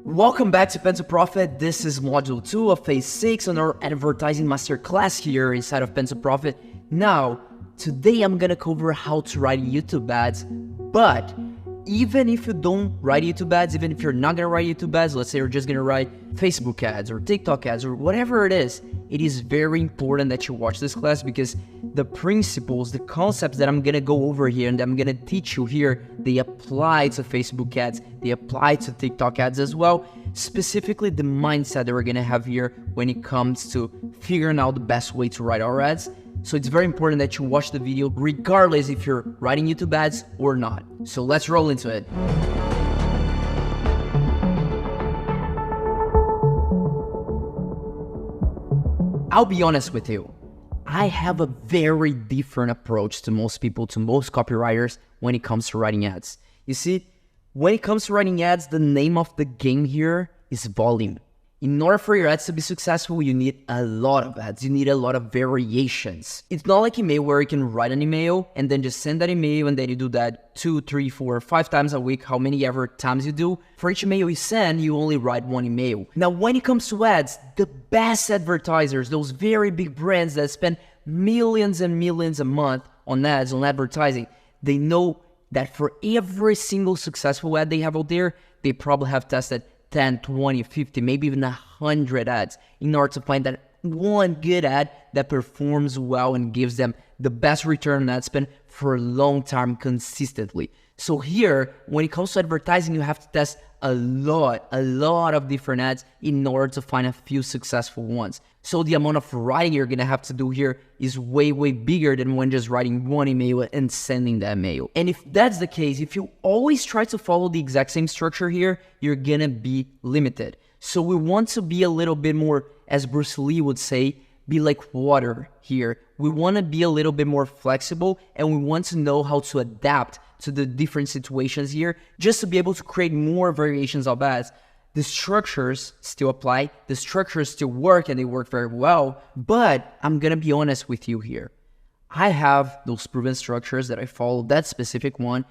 Welcome back to Pen to Profit. This is module 2 of phase 6 on our advertising masterclass here inside of Pen to Profit. Now, today I'm gonna cover how to write YouTube ads, but even if you don't write YouTube ads, even if you're not gonna write YouTube ads, let's say you're just gonna write Facebook ads or TikTok ads or whatever it is very important that you watch this class because the principles, the concepts that I'm gonna go over here and that I'm gonna teach you here, they apply to Facebook ads, they apply to TikTok ads as well, specifically the mindset that we're gonna have here when it comes to figuring out the best way to write our ads. So it's very important that you watch the video regardless if you're writing YouTube ads or not. So let's roll into it. I'll be honest with you. I have a very different approach to most people, to most copywriters when it comes to writing ads. You see, when it comes to writing ads, the name of the game here is volume. In order for your ads to be successful, you need a lot of ads. You need a lot of variations. It's not like email where you can write an email and then just send that email and then you do that 2, 3, 4, 5 times a week, how many ever times you do. For each email you send, you only write one email. Now, when it comes to ads, the best advertisers, those very big brands that spend millions and millions a month on ads, on advertising, they know that for every single successful ad they have out there, they probably have tested 10, 20, 50, maybe even 100 ads in order to find that one good ad that performs well and gives them the best return on ad spend for a long time consistently. So here, when it comes to advertising, you have to test a lot of different ads in order to find a few successful ones. So the amount of writing you're gonna have to do here is way bigger than when just writing one email and sending that mail. And if that's the case, if you always try to follow the exact same structure here, you're gonna be limited. So we want to be a little bit more, as Bruce Lee would say, be like water here. We want to be a little bit more flexible and we want to know how to adapt to the different situations here just to be able to create more variations of ads. The structures still apply, the structures still work and they work very well, but I'm gonna be honest with you here. I have those proven structures that I follow, that specific one,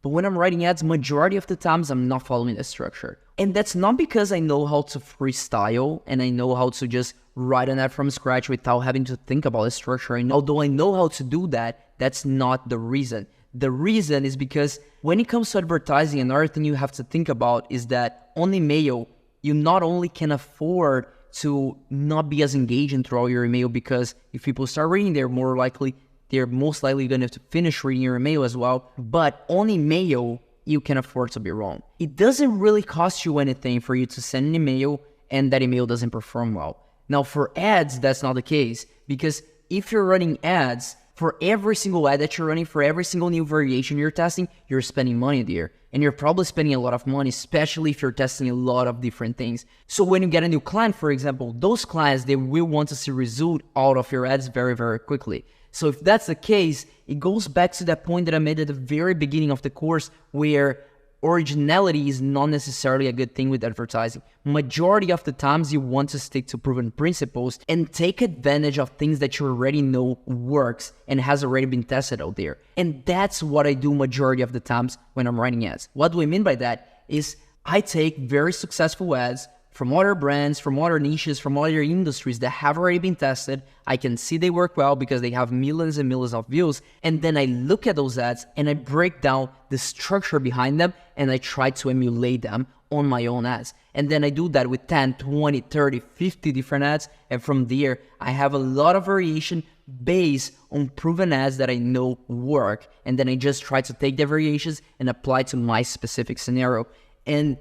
but when I'm writing ads, majority of the times I'm not following the structure. And that's not because I know how to freestyle and I know how to just write an ad from scratch without having to think about the structure. And although I know how to do that, that's not the reason. The reason is because when it comes to advertising, another thing you have to think about is that on email, you not only can afford to not be as engaging throughout your email because if people start reading, they're most likely going to finish reading your email as well. But on email, you can afford to be wrong. It doesn't really cost you anything for you to send an email and that email doesn't perform well. Now for ads, that's not the case because if you're running ads, for every single ad that you're running, for every single new variation you're testing, you're spending money there. And you're probably spending a lot of money, especially if you're testing a lot of different things. So when you get a new client, for example, those clients, they will want to see result out of your ads very quickly. So if that's the case, it goes back to that point that I made at the very beginning of the course where originality is not necessarily a good thing with advertising. Majority of the times you want to stick to proven principles and take advantage of things that you already know works and has already been tested out there. And that's what I do majority of the times when I'm writing ads. What do I mean by that is I take very successful ads from other brands, from other niches, from other industries that have already been tested. I can see they work well because they have millions and millions of views. And then I look at those ads and I break down the structure behind them and I try to emulate them on my own ads. And then I do that with 10, 20, 30, 50 different ads. And from there, I have a lot of variation based on proven ads that I know work. And then I just try to take the variations and apply to my specific scenario. And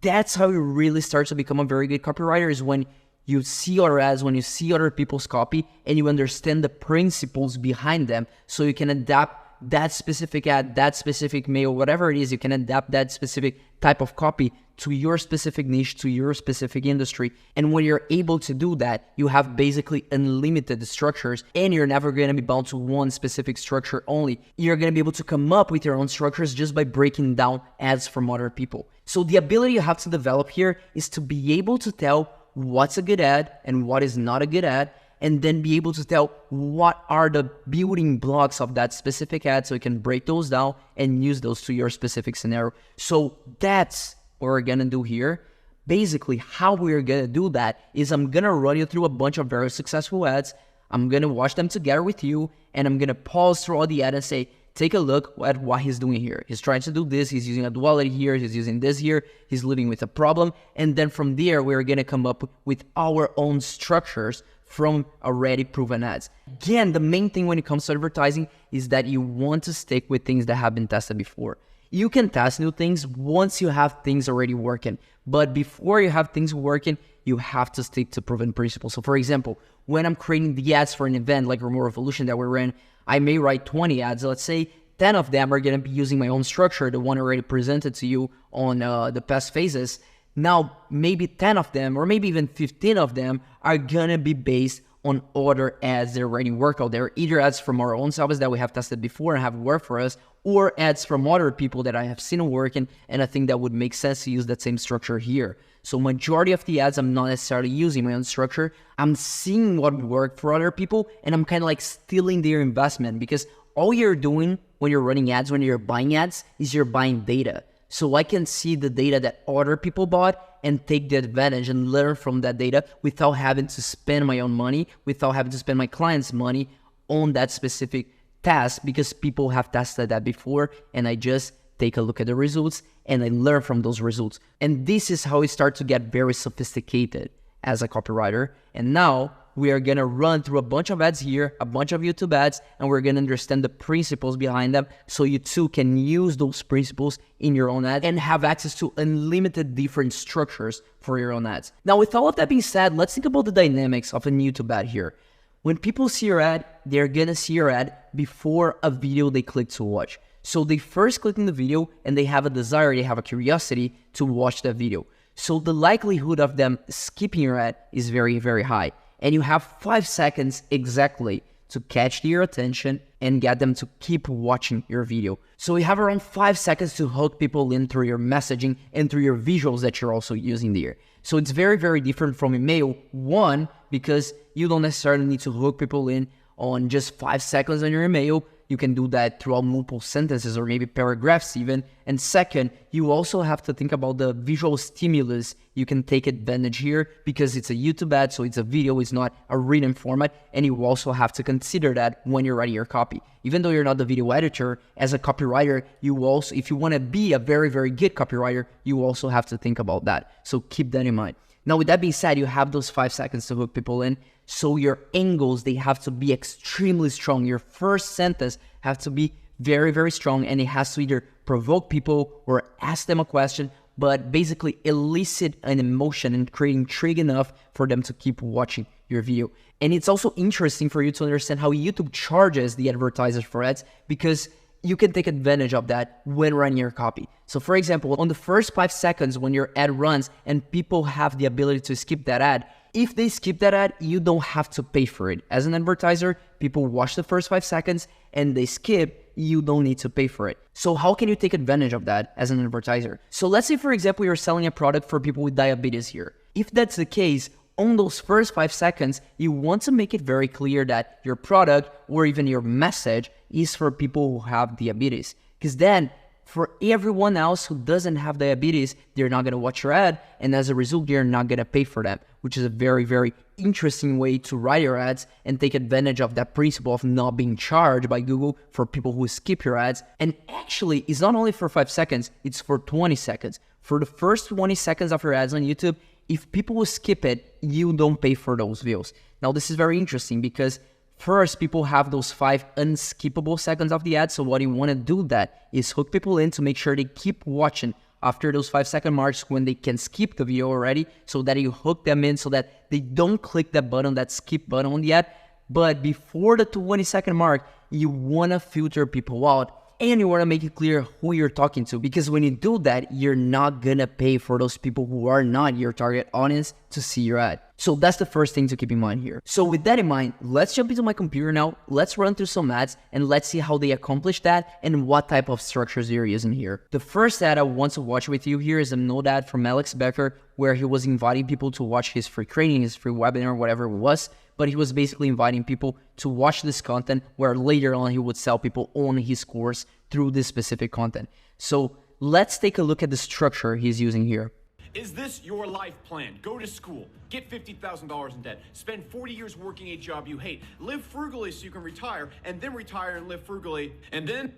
that's how you really start to become a very good copywriter, is when you see other ads, when you see other people's copy and you understand the principles behind them so you can adapt that specific ad, that specific mail, whatever it is, you can adapt that specific type of copy to your specific niche, to your specific industry. And when you're able to do that, you have basically unlimited structures and you're never going to be bound to one specific structure only. You're going to be able to come up with your own structures just by breaking down ads from other people. So the ability you have to develop here is to be able to tell what's a good ad and what is not a good ad, and then be able to tell what are the building blocks of that specific ad so you can break those down and use those to your specific scenario. So that's what we're gonna do here. Basically, how we're gonna do that is I'm gonna run you through a bunch of very successful ads. I'm gonna watch them together with you, and I'm gonna pause through all the ad and say, take a look at what he's doing here. He's trying to do this, he's using a duality here, he's using this here, he's living with a problem. And then from there, we're gonna come up with our own structures from already proven ads. Again, the main thing when it comes to advertising is that you want to stick with things that have been tested before. You can test new things once you have things already working, but before you have things working, you have to stick to proven principles. So for example, when I'm creating the ads for an event like Remote Revolution that we're in, I may write 20 ads. Let's say 10 of them are going to be using my own structure, the one already presented to you on the past phases. Now, maybe 10 of them, or maybe even 15 of them, are going to be based on other ads that already work out there, either ads from our own selves that we have tested before and have worked for us, or ads from other people that I have seen working, and I think that would make sense to use that same structure here. So majority of the ads, I'm not necessarily using my own structure. I'm seeing what worked for other people, and I'm kind of like stealing their investment, because all you're doing when you're running ads, when you're buying ads, is you're buying data. So I can see the data that other people bought and take the advantage and learn from that data without having to spend my own money, without having to spend my clients' money on that specific task, because people have tested that before, and I just take a look at the results and I learn from those results. And this is how we start to get very sophisticated as a copywriter. And now we are gonna run through a bunch of ads here, a bunch of YouTube ads, and we're gonna understand the principles behind them so you too can use those principles in your own ads and have access to unlimited different structures for your own ads. Now, with all of that being said, let's think about the dynamics of a YouTube ad here. When people see your ad, they're gonna see your ad before a video they click to watch. So they first click on the video and they have a desire, they have a curiosity to watch that video. So the likelihood of them skipping your ad is very, very high. And you have 5 seconds exactly to catch their attention and get them to keep watching your video. So you have around 5 seconds to hook people in through your messaging and through your visuals that you're also using there. So it's very, very different from email. One, because you don't necessarily need to hook people in on just 5 seconds on your email. You can do that throughout multiple sentences or maybe paragraphs even. And second, you also have to think about the visual stimulus. You can take advantage here because it's a YouTube ad, so it's a video, it's not a written format. And you also have to consider that when you're writing your copy. Even though you're not the video editor, as a copywriter, you also, if you want to be a very, very good copywriter, you also have to think about that. So keep that in mind. Now, with that being said, you have those 5 seconds to hook people in. So your angles, they have to be extremely strong. Your first sentence has to be very, very strong, and it has to either provoke people or ask them a question, but basically elicit an emotion and create intrigue enough for them to keep watching your video. And it's also interesting for you to understand how YouTube charges the advertisers for ads, because you can take advantage of that when running your copy. So for example, on the first 5 seconds when your ad runs and people have the ability to skip that ad, if they skip that ad, you don't have to pay for it. As an advertiser, people watch the first 5 seconds and they skip, you don't need to pay for it. So how can you take advantage of that as an advertiser? So let's say, for example, you're selling a product for people with diabetes here. If that's the case, on those first 5 seconds, you want to make it very clear that your product or even your message is for people who have diabetes. Because then, for everyone else who doesn't have diabetes, they're not going to watch your ad, and as a result, they're not going to pay for them, which is a very, very interesting way to write your ads and take advantage of that principle of not being charged by Google for people who skip your ads. And actually, it's not only for 5 seconds, it's for 20 seconds. For the first 20 seconds of your ads on YouTube, if people will skip it, you don't pay for those views. Now, this is very interesting because first, people have those 5 unskippable seconds of the ad. So what you want to do that is hook people in to make sure they keep watching after those 5-second marks when they can skip the video already, so that you hook them in so that they don't click that button, that skip button on the ad. But before the 20-second mark, you want to filter people out. And you want to make it clear who you're talking to, because when you do that, you're not going to pay for those people who are not your target audience to see your ad. So that's the first thing to keep in mind here. So with that in mind, let's jump into my computer now. Let's run through some ads and let's see how they accomplish that and what type of structures they're using here. The first ad I want to watch with you here is a Node ad from Alex Becker, where he was inviting people to watch his free training, his free webinar, whatever it was. But he was basically inviting people to watch this content, where later on he would sell people on his course through this specific content. So let's take a look at the structure he's using here. Is this your life plan? Go to school, get $50,000 in debt, spend 40 years working a job you hate, live frugally so you can retire, and then retire and live frugally, and then,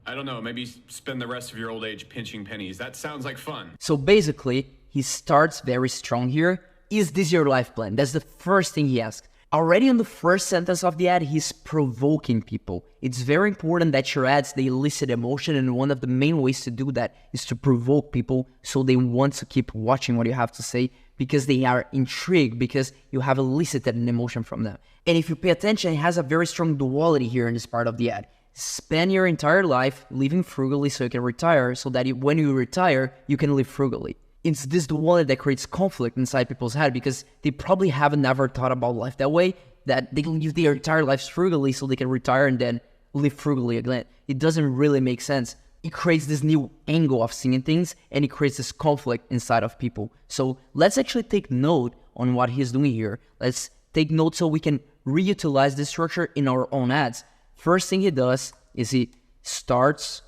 I don't know, maybe spend the rest of your old age pinching pennies. That sounds like fun. So basically, he starts very strong here. Is this your life plan? That's the first thing he asks. Already in the first sentence of the ad, he's provoking people. It's very important that your ads, they elicit emotion, and one of the main ways to do that is to provoke people so they want to keep watching what you have to say because they are intrigued, because you have elicited an emotion from them. And if you pay attention, it has a very strong duality here in this part of the ad. Spend your entire life living frugally so you can retire, so that when you retire, you can live frugally. It's this duality that creates conflict inside people's head because they probably haven't ever thought about life that way, that they can live their entire lives frugally so they can retire and then live frugally again. It doesn't really make sense. It creates this new angle of seeing things, and it creates this conflict inside of people. So let's actually take note on what he's doing here. Let's take note so we can reutilize this structure in our own ads. First thing he does is he starts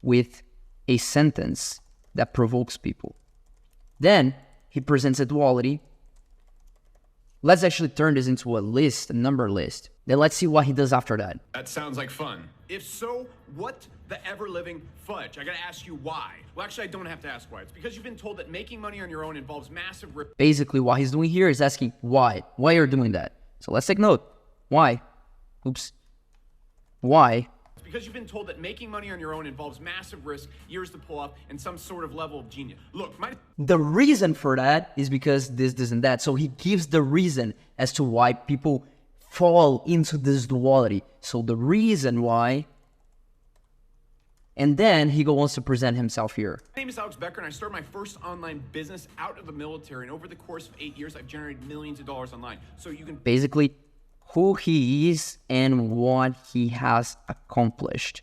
with a sentence that provokes people. Then he presents a duality. Let's actually turn this into a list, a number list. Then let's see what he does after that. That sounds like fun. If so, what the ever-living fudge? I gotta ask you why. Well, actually, I don't have to ask why. It's because you've been told that making money on your own involves massive risk. Basically, what he's doing here is asking why. Why you're doing that? So let's take note. Why? Oops. Why? Because you've been told that making money on your own involves massive risk, years to pull off, and some sort of level of genius. Look, the reason for that is because this, and that. So he gives the reason as to why people fall into this duality. So the reason why, and then he goes on to present himself here. My name is Alex Becker, and I started my first online business out of the military. And over the course of 8 years, I've generated millions of dollars online. So you can basically who he is and what he has accomplished.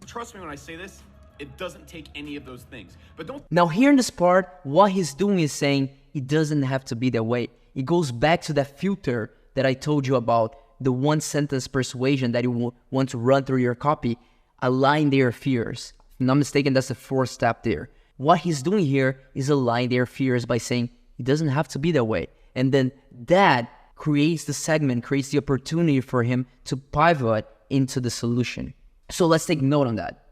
Trust me when I say this, it doesn't take any of those things. But don't. Now here in this part, what he's doing is saying it doesn't have to be that way. It goes back to that filter that I told you about, the one sentence persuasion that you want to run through your copy, align their fears. If I'm not mistaken, that's the fourth step there. What he's doing here is align their fears by saying it doesn't have to be that way. And then that creates the segment, creates the opportunity for him to pivot into the solution. So let's take note on that.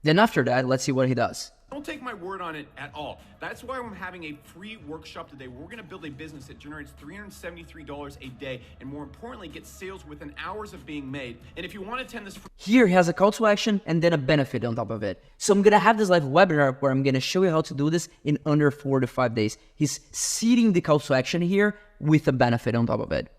Then after that, let's see what he does. Don't take my word on it at all. That's why I'm having a free workshop today. We're going to build a business that generates $373 a day, and more importantly, get sales within hours of being made. And if you want to attend this here, he has a call to action and then a benefit on top of it. So I'm going to have this live webinar where I'm going to show you how to do this in under 4 to 5 days. He's seeding the call to action here with a benefit on top of it.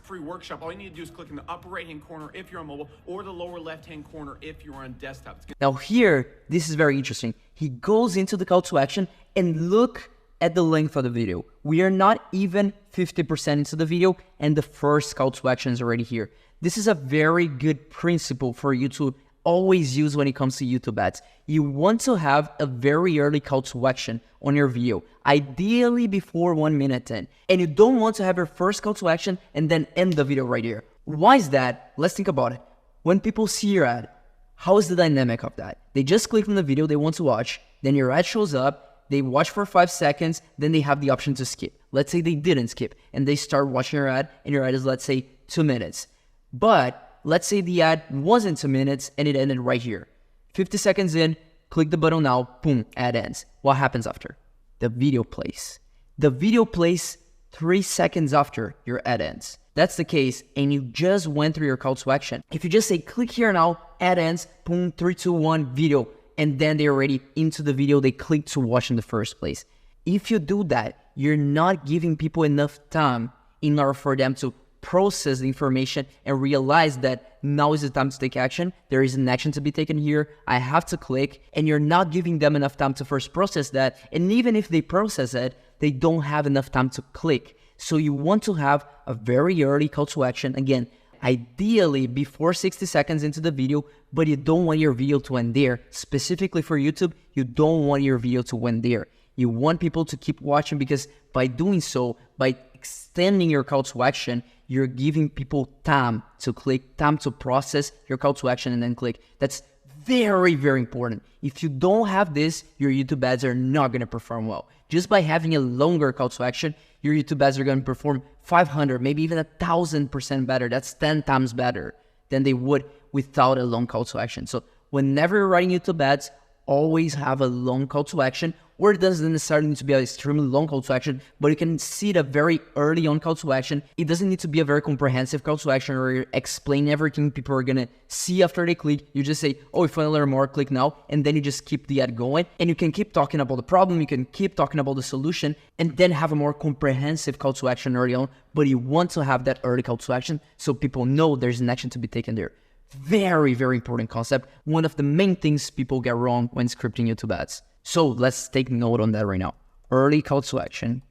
Free workshop. All you need to do is click in the upper right hand corner if you're on mobile, or the lower left hand corner if you're on desktop. Now here, this is very interesting. He goes into the call to action and look at the length of the video. We are not even 50% into the video and the first call to action is already here. This is a very good principle for you to always use when it comes to YouTube ads. You want to have a very early call to action on your video, ideally before 1 minute in. And you don't want to have your first call to action and then end the video right here. Why is that? Let's think about it. When people see your ad, how is the dynamic of that? They just click on the video they want to watch, then your ad shows up, they watch for 5 seconds, then they have the option to skip. Let's say they didn't skip and they start watching your ad and your ad is, let's say, 2 minutes. But let's say the ad wasn't 2 minutes and it ended right here. 50 seconds in, click the button now, boom, ad ends. What happens after? The video plays. The video plays 3 seconds after your ad ends. That's the case, and you just went through your call to action. If you just say, click here now, ad ends, boom, 3, 2, 1, video, and then they're already into the video they clicked to watch in the first place. If you do that, you're not giving people enough time in order for them to process the information and realize that now is the time to take action. There is an action to be taken here. I have to click, and you're not giving them enough time to first process that. And even if they process it, they don't have enough time to click. So you want to have a very early call to action. Again, ideally before 60 seconds into the video, but you don't want your video to end there. Specifically for YouTube, you don't want your video to end there. You want people to keep watching because by doing so, by extending your call to action, you're giving people time to click, time to process your call to action and then click. That's very, very important. If you don't have this, your YouTube ads are not going to perform well. Just by having a longer call to action, your YouTube ads are going to perform 500, maybe even 1,000% better. That's 10 times better than they would without a long call to action. So whenever you're writing YouTube ads, always have a long call to action, or it doesn't necessarily need to be an extremely long call to action, but you can see it a very early on call to action. It doesn't need to be a very comprehensive call to action where you explain everything people are gonna see after they click. You just say, oh, if you want to learn more, click now, and then you just keep the ad going, and you can keep talking about the problem, you can keep talking about the solution, and then have a more comprehensive call to action early on, but you want to have that early call to action so people know there's an action to be taken there. Very, very important concept. One of the main things people get wrong when scripting YouTube ads. So let's take note on that right now. Early call to action,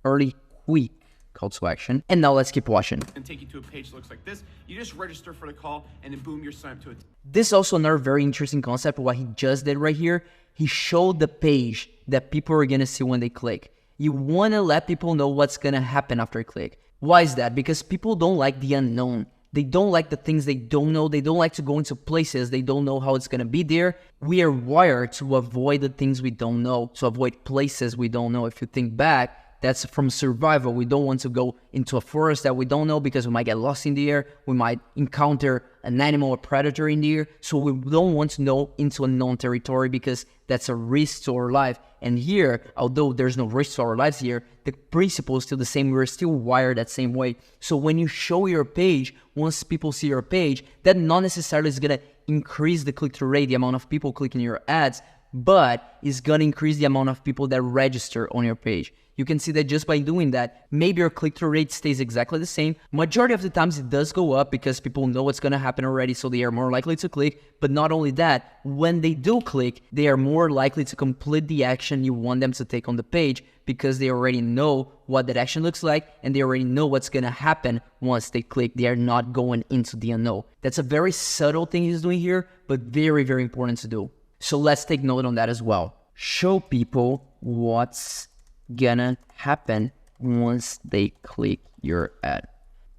early quick call to action. And now let's keep watching. And take you to a page that looks like this. You just register for the call and then boom, you're signed up to it. This is also another very interesting concept. What he just did right here, he showed the page that people are going to see when they click. You want to let people know what's going to happen after a click. Why is that? Because people don't like the unknown. They don't like the things they don't know. They don't like to go into places they don't know how it's going to be there. We are wired to avoid the things we don't know, to avoid places we don't know. If you think back, that's from survival. We don't want to go into a forest that we don't know because we might get lost in the air. We might encounter an animal or predator in the air. So we don't want to go into a known territory because that's a risk to our life. And here, although there's no risk to our lives here, the principle is still the same. We're still wired that same way. So when you show your page, once people see your page, that not necessarily is going to increase the click-through rate, the amount of people clicking your ads, but it's going to increase the amount of people that register on your page. You can see that just by doing that, maybe your click-through rate stays exactly the same. Majority of the times it does go up because people know what's going to happen already, so they are more likely to click. But not only that, when they do click, they are more likely to complete the action you want them to take on the page because they already know what that action looks like and they already know what's going to happen once they click. They are not going into the unknown. That's a very subtle thing he's doing here, but very, very important to do. So let's take note on that as well. Show people what's gonna happen once they click your ad.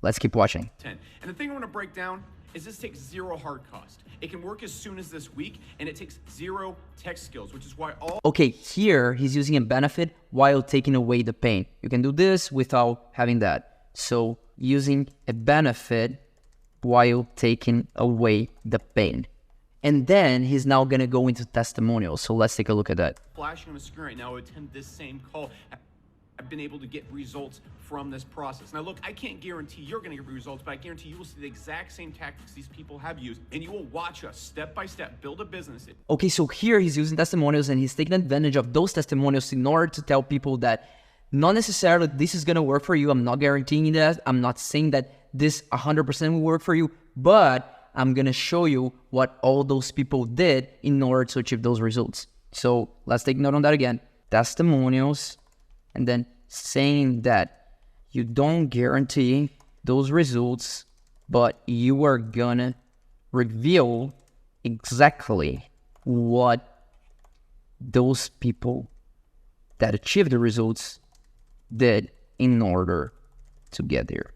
Let's keep watching. 10. And the thing I want to break down is this takes zero hard cost. It can work as soon as this week, and it takes zero tech skills, which is why all... Okay, here he's using a benefit while taking away the pain. You can do this without having that. So using a benefit while taking away the pain. And then he's now going to go into testimonials. So let's take a look at that. Flashing on the screen right now, I attend this same call. I've been able to get results from this process. Now look, I can't guarantee you're going to get results, but I guarantee you will see the exact same tactics these people have used, and you will watch us step by step build a business. Okay, so here he's using testimonials and he's taking advantage of those testimonials in order to tell people that not necessarily this is going to work for you. I'm not guaranteeing that. I'm not saying that this 100% will work for you, but I'm going to show you what all those people did in order to achieve those results. So let's take note on that again. Testimonials, and then saying that you don't guarantee those results, but you are going to reveal exactly what those people that achieved the results did in order to get there.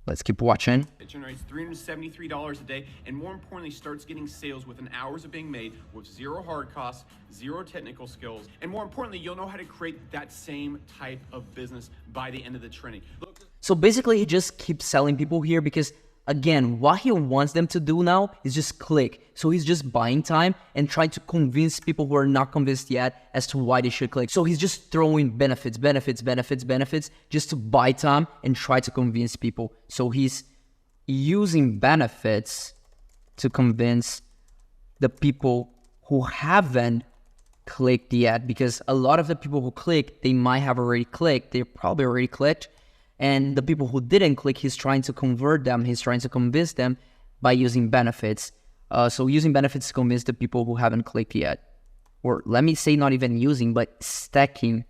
Let's keep watching. It generates $373 a day, and more importantly, starts getting sales within hours of being made with zero hard costs, zero technical skills, and more importantly, you'll know how to create that same type of business by the end of the training. Look, so basically, he just keeps selling people here because, again, what he wants them to do now is just click. So he's just buying time and trying to convince people who are not convinced yet as to why they should click. So he's just throwing benefits just to buy time and try to convince people. So he's using benefits to convince the people who haven't clicked yet, because a lot of the people who click, they might have already clicked. They probably already clicked. And the people who didn't click, he's trying to convert them. He's trying to convince them by using benefits. So using benefits to convince the people who haven't clicked yet. Or let me say not even using, but stacking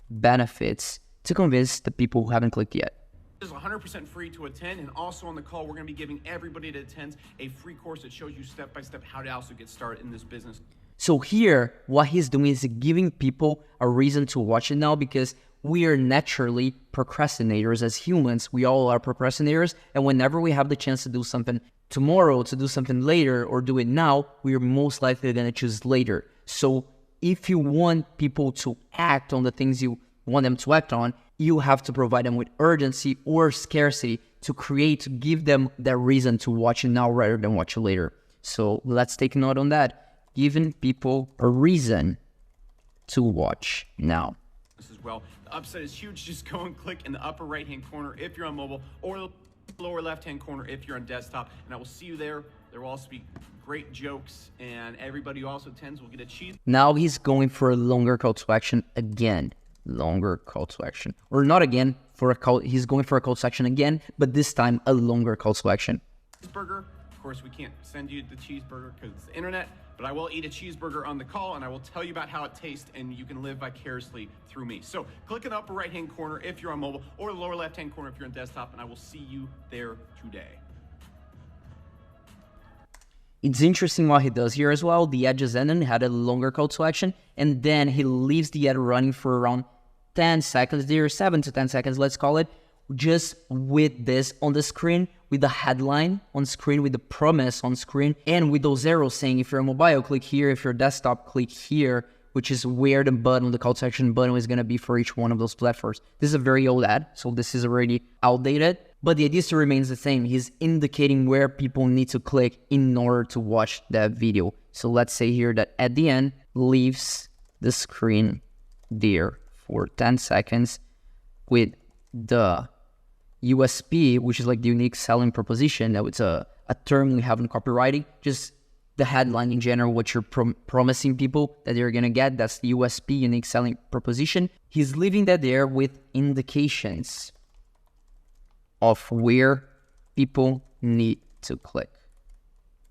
benefits to convince the people who haven't clicked yet. This is 100% free to attend, and also on the call, we're going to be giving everybody that attends a free course that shows you step by step how to also get started in this business. So here, what he's doing is giving people a reason to watch it now, because we are naturally procrastinators as humans. We all are procrastinators. And whenever we have the chance to do something tomorrow, to do something later, or do it now, we are most likely going to choose later. So if you want people to act on the things you want them to act on, you have to provide them with urgency or scarcity to give them that reason to watch it now rather than watch it later. So let's take note on that. Giving people a reason to watch now. As well. The upside is huge. Just go and click in the upper right-hand corner if you're on mobile, or the lower left-hand corner if you're on desktop, and I will see you there. There will also be great jokes, and everybody who also attends will get a cheese. Now he's going for a longer call to action again. Longer call to action. Or not again, he's going for a call to action again, but this time a longer call to action. Cheeseburger. Of course, we can't send you the cheeseburger because it's the internet, but I will eat a cheeseburger on the call, and I will tell you about how it tastes, and you can live vicariously through me. So click in the upper right-hand corner if you're on mobile, or the lower left-hand corner if you're on desktop, and I will see you there today. It's interesting what he does here as well. The ad just ended, had a longer call to action, and then he leaves the ad running for around 10 seconds there, 7 to 10 seconds, let's call it, just with this on the screen, with the headline on screen, with the promise on screen, and with those arrows saying if you're on mobile, click here, if you're desktop, click here, which is where the button, the call to action button is going to be for each one of those platforms. This is a very old ad, so this is already outdated, but the idea still remains the same. He's indicating where people need to click in order to watch that video. So let's say here that at the end, leaves the screen there for 10 seconds with the USP, which is like the unique selling proposition. That it's a term we have in copywriting, just the headline in general, what you're promising people that they're gonna get. That's the USP, unique selling proposition. He's leaving that there with indications of where people need to click.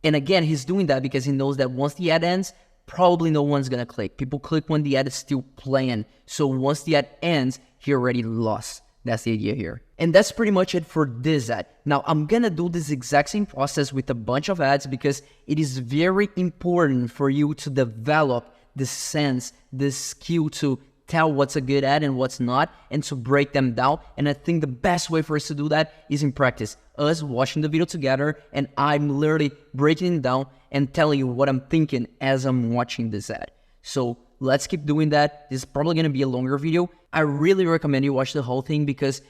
And again, he's doing that because he knows that once the ad ends, probably no one's gonna click. People click when the ad is still playing. So once the ad ends, he already lost. That's the idea here. And that's pretty much it for this ad. Now, I'm gonna do this exact same process with a bunch of ads because it is very important for you to develop the sense, the skill to tell what's a good ad and what's not, and to break them down. And I think the best way for us to do that is in practice. Us watching the video together, and I'm literally breaking it down and telling you what I'm thinking as I'm watching this ad. So let's keep doing that. This is probably going to be a longer video. I really recommend you watch the whole thing because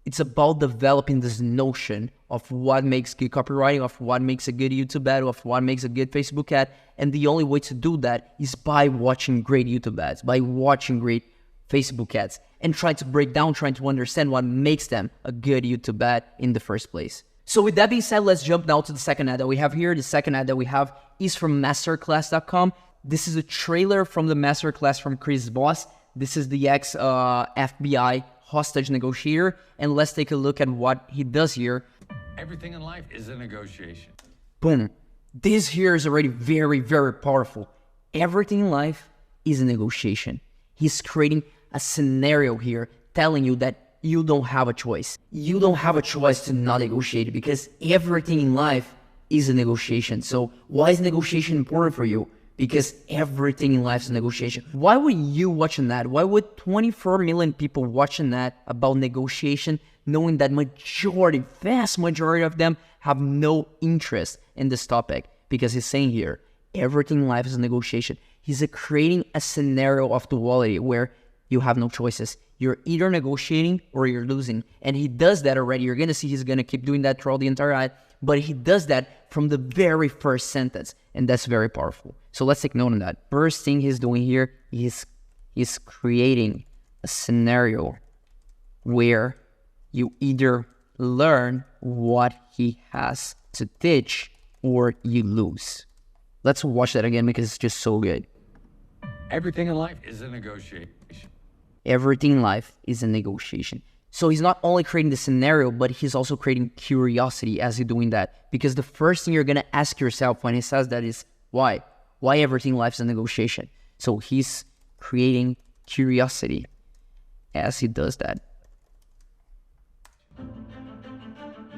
it's about developing this notion of what makes good copywriting, of what makes a good YouTube ad, of what makes a good Facebook ad. And the only way to do that is by watching great YouTube ads, by watching great Facebook ads, and trying to break down, trying to understand what makes them a good YouTube ad in the first place. So with that being said, let's jump now to the second ad that we have here. The second ad that we have is from masterclass.com. This is a trailer from the masterclass from Chris Voss. This is the ex-FBI hostage negotiator. And let's take a look at what he does here. Everything in life is a negotiation. Boom. This here is already very, very powerful. Everything in life is a negotiation. He's creating a scenario here telling you that you don't have a choice. You don't have a choice to not negotiate because everything in life is a negotiation. So why is negotiation important for you? Because everything in life is a negotiation. Why would you watch an ad? Why would 24 million people watch an ad about negotiation knowing that vast majority of them have no interest in this topic? Because he's saying here, everything in life is a negotiation. He's creating a scenario of duality where you have no choices. You're either negotiating or you're losing. And he does that already. You're going to see he's going to keep doing that throughout the entire ad. But he does that from the very first sentence. And that's very powerful. So let's take note on that. First thing he's doing here is he's creating a scenario where you either learn what he has to teach or you lose. Let's watch that again because it's just so good. Everything in life is a negotiation. Everything in life is a negotiation. So he's not only creating the scenario, but he's also creating curiosity as he's doing that. Because the first thing you're going to ask yourself when he says that is, why? Why everything in life is a negotiation? So he's creating curiosity as he does that.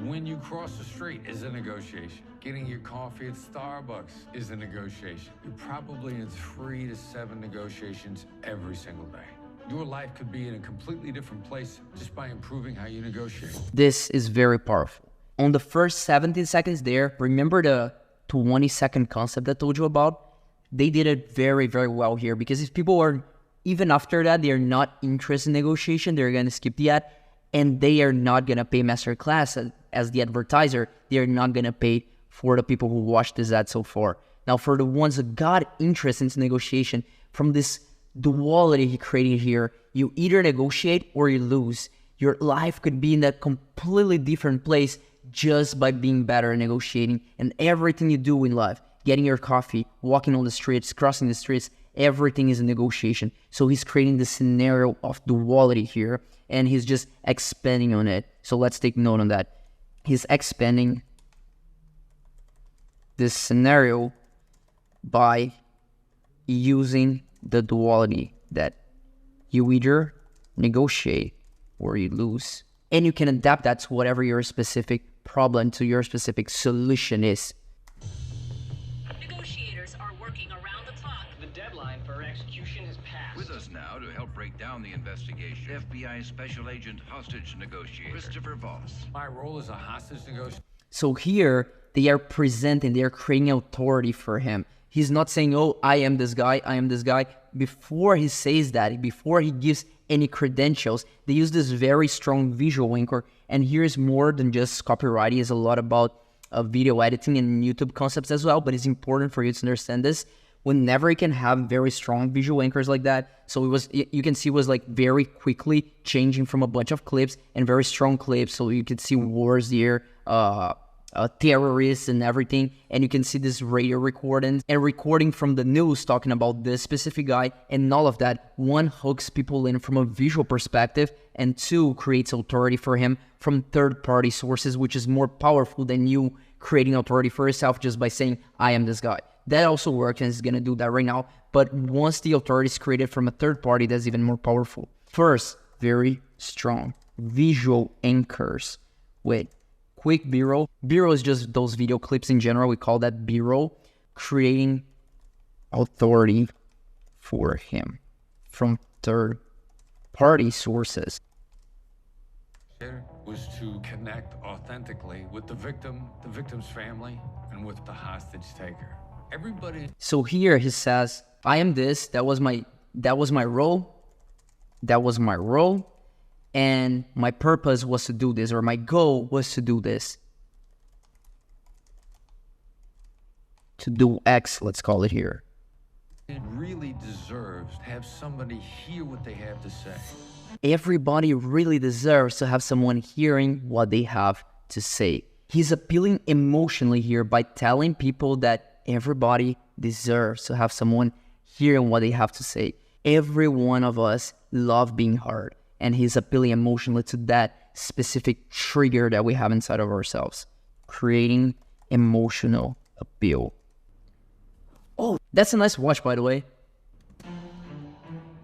When you cross the street is a negotiation. Getting your coffee at Starbucks is a negotiation. You're probably in 3 to 7 negotiations every single day. Your life could be in a completely different place just by improving how you negotiate. This is very powerful. On the first 17 seconds there, remember the 20-second concept I told you about? They did it very, very well here, because if people are, even after that, they're not interested in negotiation, they're going to skip the ad, and they are not going to pay masterclass as the advertiser. They're not going to pay for the people who watched this ad so far. Now, for the ones that got interest into negotiation, from this duality he created here, you either negotiate or you lose. Your life could be in a completely different place just by being better at negotiating. And everything you do in life, getting your coffee, walking on the streets, crossing the streets, everything is a negotiation. So he's creating the scenario of duality here, and he's just expanding on it. So let's take note on that. He's expanding this scenario by using the duality that you either negotiate or you lose. And you can adapt that to whatever your specific problem, to your specific solution is. Negotiators are working around the clock. The deadline for execution has passed. With us now to help break down the investigation, FBI Special Agent Hostage Negotiator Christopher Voss. My role as a hostage negotiator. So here, they are presenting, they are creating authority for him. He's not saying, oh, I am this guy, I am this guy. Before he says that, before he gives any credentials, they use this very strong visual anchor. And here's more than just copywriting. It's a lot about video editing and YouTube concepts as well, but it's important for you to understand this. Whenever you can have very strong visual anchors like that, so it was, you can see, it was like very quickly changing from a bunch of clips and very strong clips. So you could see wars here, terrorists and everything, and you can see this radio recording and recording from the news talking about this specific guy, and all of that. One, hooks people in from a visual perspective, and two, creates authority for him from third-party sources, which is more powerful than you creating authority for yourself just by saying, I am this guy. That also works, and it's going to do that right now, but once the authority is created from a third party, that's even more powerful. First, very strong visual anchors with quick B-roll. B-roll is just those video clips in general. We call that B-roll, creating authority for him from third-party sources. Was to connect authentically with the victim, the victim's family, and with the hostage taker. Everybody. So here he says, I am this, that was my role, and my purpose was to do this, or my goal was to do this. To do X, let's call it here. It really deserves to have somebody hear what they have to say. Everybody really deserves to have someone hearing what they have to say. He's appealing emotionally here by telling people that everybody deserves to have someone hearing what they have to say. Every one of us love being heard, and he's appealing emotionally to that specific trigger that we have inside of ourselves, creating emotional appeal. Oh, that's a nice watch, by the way.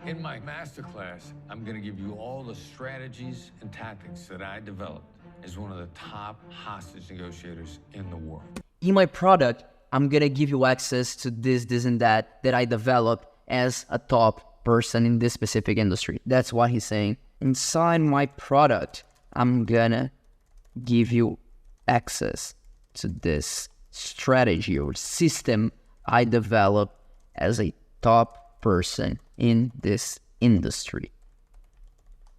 In my masterclass, I'm going to give you all the strategies and tactics that I developed as one of the top hostage negotiators in the world. In my product, I'm going to give you access to this, and that I developed as a top person in this specific industry. That's what he's saying. Inside my product, I'm going to give you access to this strategy or system I developed as a top person in this industry.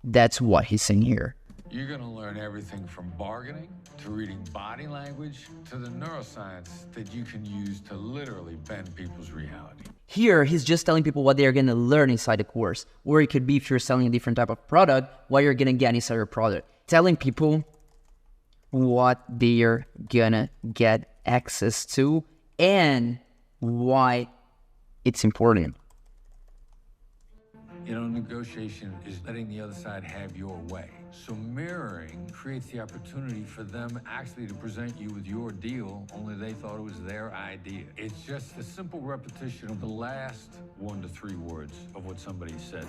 That's what he's saying here. You're going to learn everything from bargaining to reading body language to the neuroscience that you can use to literally bend people's reality. Here, he's just telling people what they're going to learn inside the course. Or it could be, if you're selling a different type of product, what you're going to get inside your product. Telling people what they're going to get access to and why it's important. You know, negotiation is letting the other side have your way. So mirroring creates the opportunity for them actually to present you with your deal, only they thought it was their idea. It's just a simple repetition of the last 1 to 3 words of what somebody said.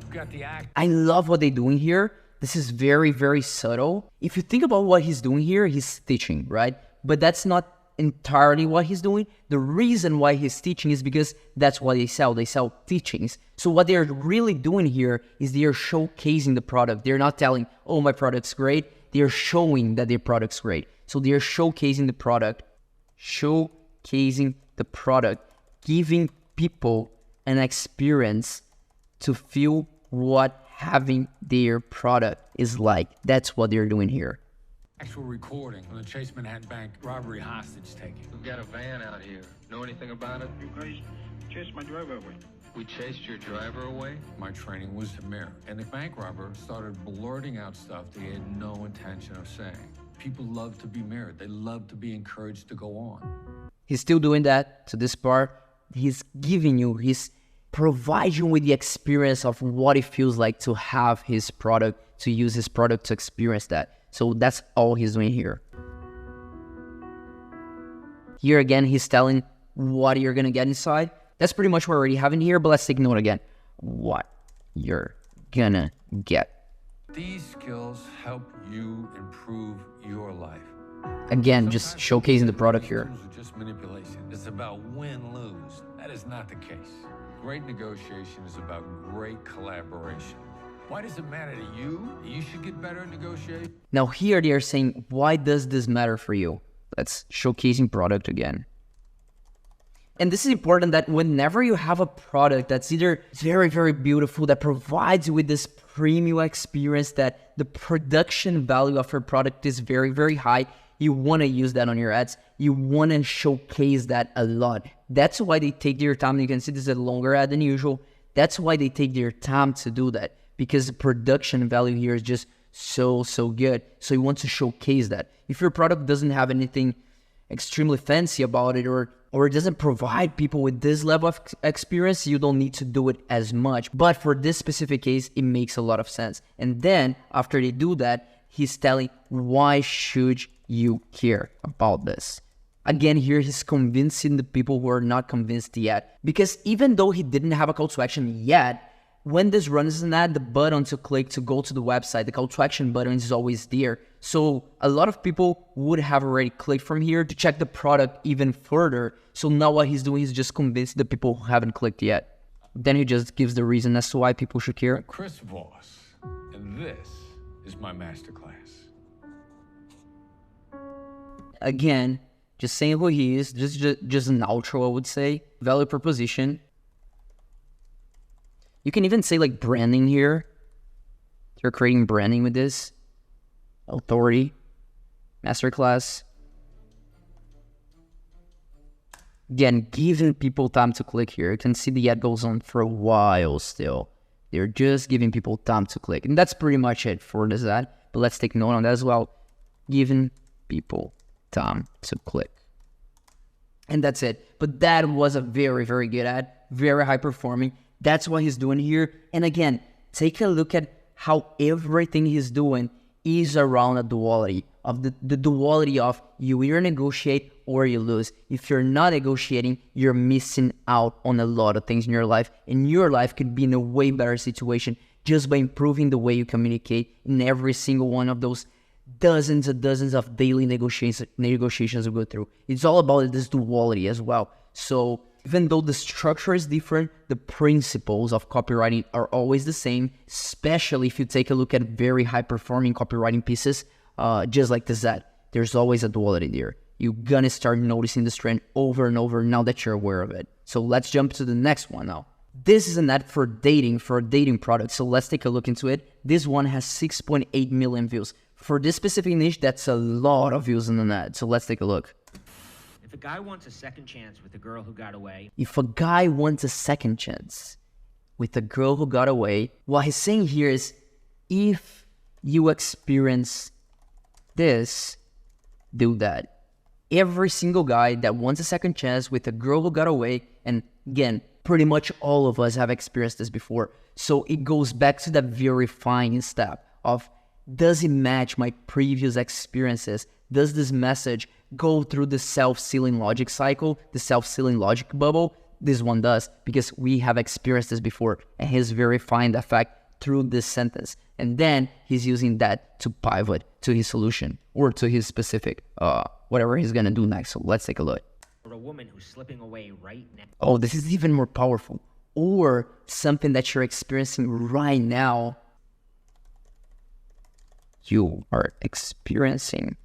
You've got the act. I love what they're doing here. This is very, very subtle. If you think about what he's doing here, he's teaching, right? But that's not entirely what he's doing. The reason why he's teaching is because that's what they sell. They sell teachings. So what they're really doing here is they're showcasing the product. They're not telling, oh, my product's great. They're showing that their product's great. So they're showcasing the product, giving people an experience to feel what having their product is like. That's what they're doing here. Actual recording on the Chase Manhattan Bank robbery hostage taking. We've got a van out here. Know anything about it? You guys chased my driver away. We chased your driver away? My training was to mirror, and the bank robber started blurting out stuff that he had no intention of saying. People love to be mirrored. They love to be encouraged to go on. He's still doing that to this part. He's providing you with the experience of what it feels like to have his product, to use his product to experience that. So that's all he's doing here. Here again, he's telling what you're going to get inside. That's pretty much what we already have in here, but let's take note again. What you're going to get. These skills help you improve your life. Again, just showcasing the product here. Tools are just manipulation. It's about win-lose. That is not the case. Great negotiation is about great collaboration. Why does it matter to you? You should get better at negotiating. Now here they are saying, why does this matter for you? That's showcasing product again. And this is important that whenever you have a product that's either very, very beautiful, that provides you with this premium experience, that the production value of your product is very, very high, you want to use that on your ads. You want to showcase that a lot. That's why they take their time. You can see this is a longer ad than usual. That's why they take their time to do that, because the production value here is just so good. So you want to showcase that. If your product doesn't have anything extremely fancy about it, or it doesn't provide people with this level of experience, you don't need to do it as much. But for this specific case, it makes a lot of sense. And then after they do that, he's telling, why should you care about this? Again, here he's convincing the people who are not convinced yet. Because even though he didn't have a call to action yet, when this runs an ad, the button to click to go to the website, the call to action button is always there. So a lot of people would have already clicked from here to check the product even further. So now what he's doing is just convincing the people who haven't clicked yet. Then he just gives the reason as to why people should care. Chris Voss, and this is my masterclass. Again, just saying who he is, just an outro, I would say. Value proposition. You can even say like branding here. You're creating branding with this. Authority. Masterclass. Again, giving people time to click here. You can see the ad goes on for a while still. They're just giving people time to click. And that's pretty much it for this ad. But let's take note on that as well. Giving people time to click. And that's it. But that was a very, very good ad. Very high performing. That's what he's doing here. And again, take a look at how everything he's doing is around a duality. Of the duality of you either negotiate or you lose. If you're not negotiating, you're missing out on a lot of things in your life. And your life could be in a way better situation just by improving the way you communicate in every single one of those dozens and dozens of daily negotiations we go through. It's all about this duality as well. So even though the structure is different, the principles of copywriting are always the same, especially if you take a look at very high-performing copywriting pieces, just like this ad. There's always a duality there. You're gonna start noticing this trend over and over now that you're aware of it. So let's jump to the next one now. This is an ad for dating, for a dating product. So let's take a look into it. This one has 6.8 million views. For this specific niche, that's a lot of views in an ad. So let's take a look. If a guy wants a second chance with a girl who got away, If a guy wants a second chance with a girl who got away, what he's saying here is, if you experience this, do that. Every single guy that wants a second chance with a girl who got away, and again, pretty much all of us have experienced this before. So it goes back to that verifying step of, does it match my previous experiences? Does this message go through the self-sealing logic cycle, the self-sealing logic bubble? This one does, because we have experienced this before, and he's verifying the fact through this sentence. And then he's using that to pivot to his solution or to his specific, whatever he's going to do next. So let's take a look. Or a woman who's slipping away right now. Oh, this is even more powerful. Or something that you're experiencing right now. You are experiencing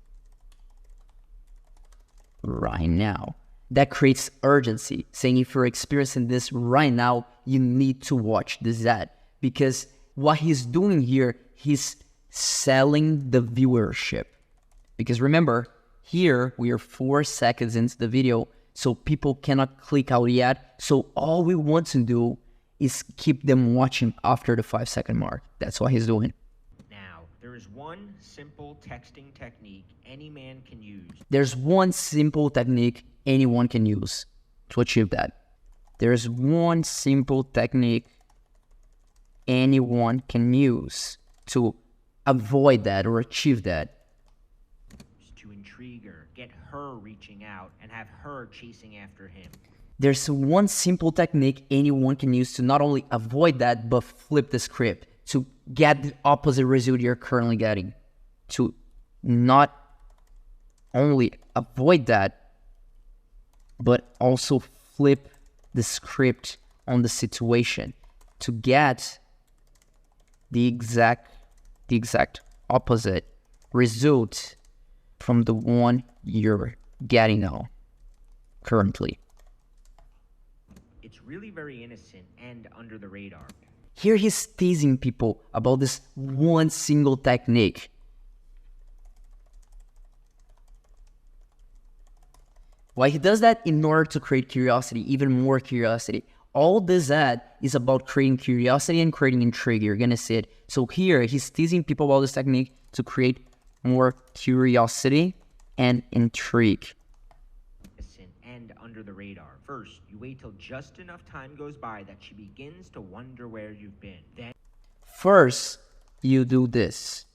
right now. That creates urgency, saying if you're experiencing this right now, you need to watch this ad. Because what he's doing here, he's selling the viewership. Because remember, here we are 4 seconds into the video, so people cannot click out yet. So all we want to do is keep them watching after the 5-second mark. That's what he's doing. Now, there is one simple texting technique any man can use. There's one simple technique anyone can use to achieve that. There's one simple technique anyone can use to avoid that or achieve that. To intrigue her, get her reaching out, and have her chasing after him. There's one simple technique anyone can use to not only avoid that, but flip the script, to get the opposite result you're currently getting. To not only avoid that, but also flip the script on the situation to get the exact opposite result from the one you're getting now currently. It's really very innocent and under the radar. Here he's teasing people about this one single technique. Why he does that? In order to create curiosity, even more curiosity. All this ad is about creating curiosity and creating intrigue. You're gonna see it. So here he's teasing people about this technique to create more curiosity and intrigue. Innocent and under the radar. First, you wait till just enough time goes by that she begins to wonder where you've been. Then, first, you do this.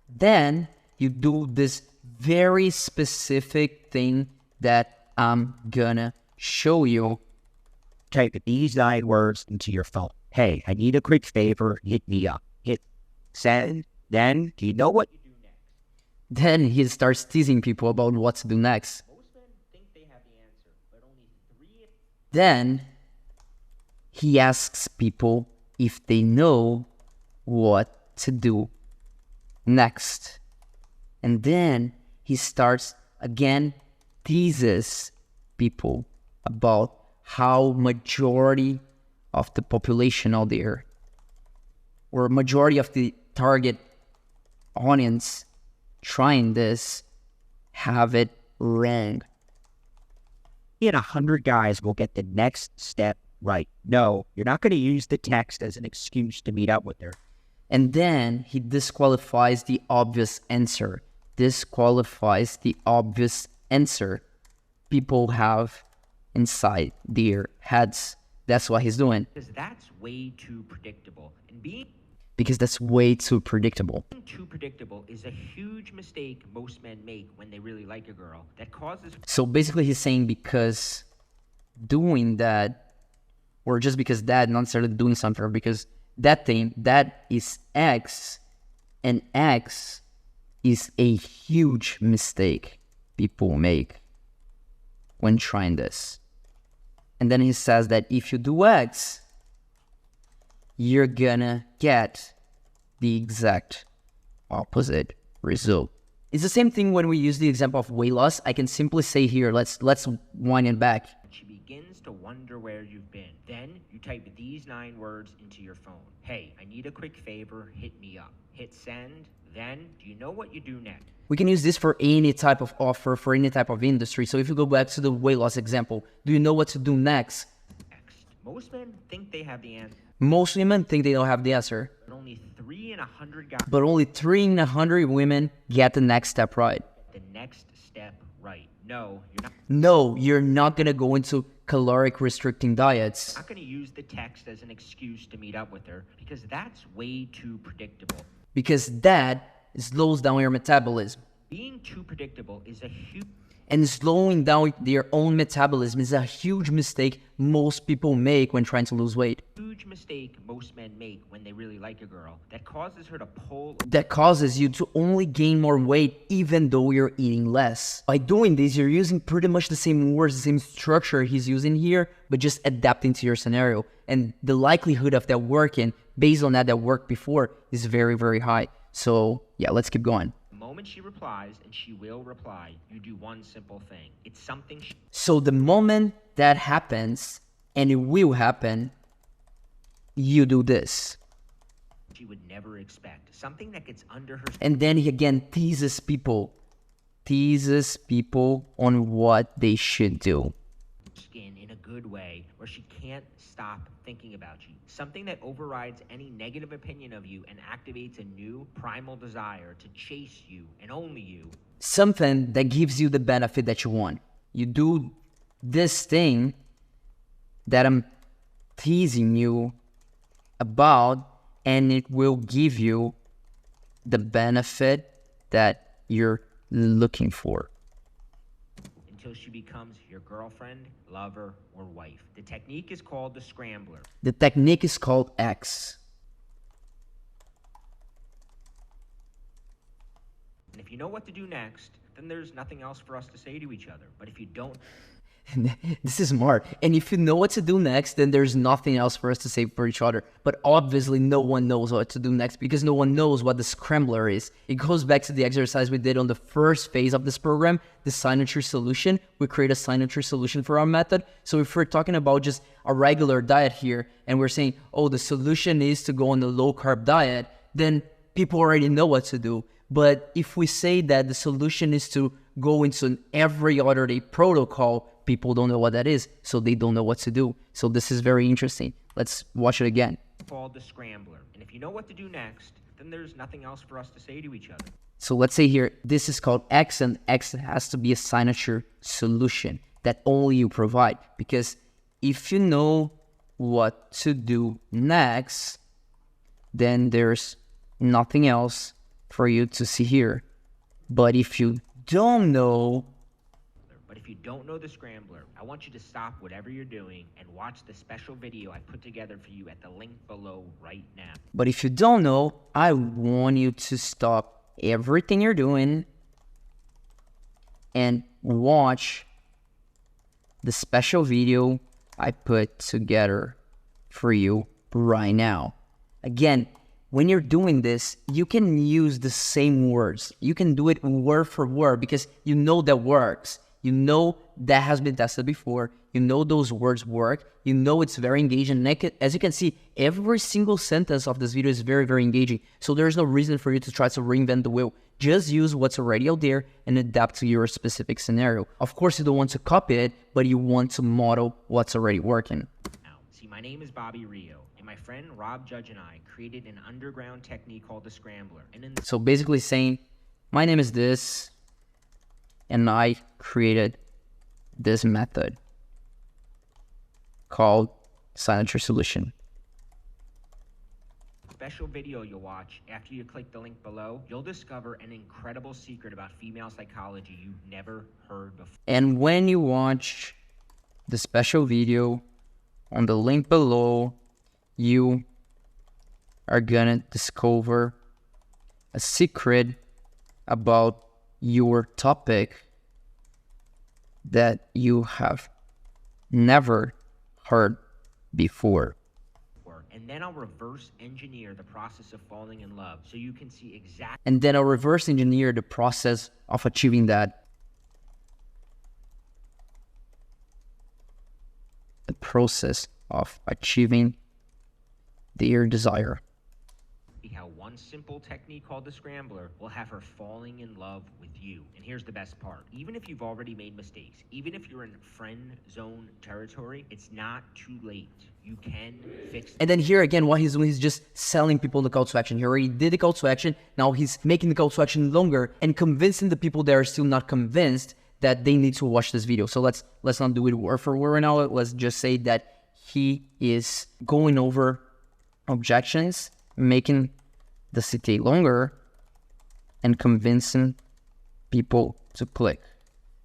Then you do this very specific thing that I'm gonna show you. Type these 9 words into your phone. Hey, I need a quick favor. Hit me up. Hit send. Then, do you know what you do next? Then he starts teasing people about what to do next. most men think they have the answer, but only 3. Then he asks people if they know what to do next. And then he starts again teases people about how majority of the population out there, or majority of the target audience trying this, have it wrong. And 100 guys will get the next step right. No, you're not going to use the text as an excuse to meet up with her. And then he disqualifies the obvious answer. Disqualifies the obvious answer people have inside their heads. That's what he's doing. Because that's way too predictable. And being Because that's way too predictable. too predictable is a huge mistake most men make when they really like a girl that causes. So basically he's saying because doing that, or just because that, not necessarily doing something, or because that thing, that is X, and X is a huge mistake people make when trying this. And then he says that if you do X, you're gonna get the exact opposite result. It's the same thing when we use the example of weight loss. I can simply say here, let's wind it back. She begins to wonder where you've been. Then you type these 9 words into your phone. Hey, I need a quick favor. Hit me up. Hit send. Then, do you know what you do next? We can use this for any type of offer, for any type of industry. So if you go back to the weight loss example, do you know what to do next? Most men think they have the answer, Most women think they don't have the answer, but only 3 in 100 guys but only 3 in 100 women get the next step right. get the next step right. No, you're not. No, you're not gonna go into caloric restricting diets. Not going to use the text as an excuse to meet up with her because that's way too predictable. Because that slows down your metabolism. Being too predictable is a huge And slowing down their own metabolism is a huge mistake most people make when trying to lose weight. mistake most men make when they really like a girl that causes her to pull. That causes you to only gain more weight even though you're eating less. By doing this, you're using pretty much the same words, the same structure he's using here, but just adapting to your scenario. And the likelihood of that working, based on that worked before, is very, very high. So yeah, let's keep going. The moment she replies, and she will reply, you do one simple thing. It's something So the moment that happens, and it will happen, you do this. she would never expect. Something that gets under her And then he again teases people on what they should do. skin in a good way where she can't stop thinking about you. Something that overrides any negative opinion of you and activates a new primal desire to chase you and only you. Something that gives you the benefit that you want. You do this thing that I'm teasing you about, and it will give you the benefit that you're looking for. Until she becomes your girlfriend, lover, or wife. The technique is called the scrambler. The technique is called X. And if you know what to do next, then there's nothing else for us to say to each other. But if you don't, This is smart. And if you know what to do next, then there's nothing else for us to say for each other. But obviously, no one knows what to do next because no one knows what the scrambler is. It goes back to the exercise we did on the first phase of this program, the signature solution. We create a signature solution for our method. So if we're talking about just a regular diet here, and we're saying, oh, the solution is to go on a low-carb diet, then people already know what to do. But if we say that the solution is to go into an every other day protocol, people don't know what that is, so they don't know what to do. So this is very interesting. Let's watch it again. called the scrambler. And if you know what to do next, then there's nothing else for us to say to each other. So let's say here, this is called X, and X has to be a signature solution that only you provide. Because if you know what to do next, then there's nothing else for you to see here. But if you don't know, But if you don't know the scrambler, I want you to stop whatever you're doing and watch the special video I put together for you at the link below right now. But if you don't know, I want you to stop everything you're doing and watch the special video I put together for you right now. Again, when you're doing this, you can use the same words. You can do it word for word because you know that works. You know that has been tested before. You know those words work. You know it's very engaging. And as you can see, every single sentence of this video is very, very engaging. So there's no reason for you to try to reinvent the wheel. Just use what's already out there and adapt to your specific scenario. Of course, you don't want to copy it, but you want to model what's already working. Now, see, my name is Bobby Rio, and my friend Rob Judge and I created an underground technique called the scrambler. And in So basically saying, my name is this, and I created this method called signature solution. special video you'll watch after you click the link below, you'll discover an incredible secret about female psychology you've never heard before. And when you watch the special video on the link below, you are gonna discover a secret about your topic that you have never heard before. And then I'll reverse engineer the process of falling in love so you can see exactly. And then I'll reverse engineer the process of achieving that. The process of achieving their desire. How one simple technique called the scrambler will have her falling in love with you. And here's the best part. Even if you've already made mistakes, even if you're in friend zone territory, it's not too late. You can fix it. And then here again, what he's doing, he's just selling people the call to action. He already did the call to action. Now he's making the call to action longer and convincing the people that are still not convinced that they need to watch this video. So let's not do it word for word right now. Let's just say that he is going over objections, making the CTA longer, and convincing people to click.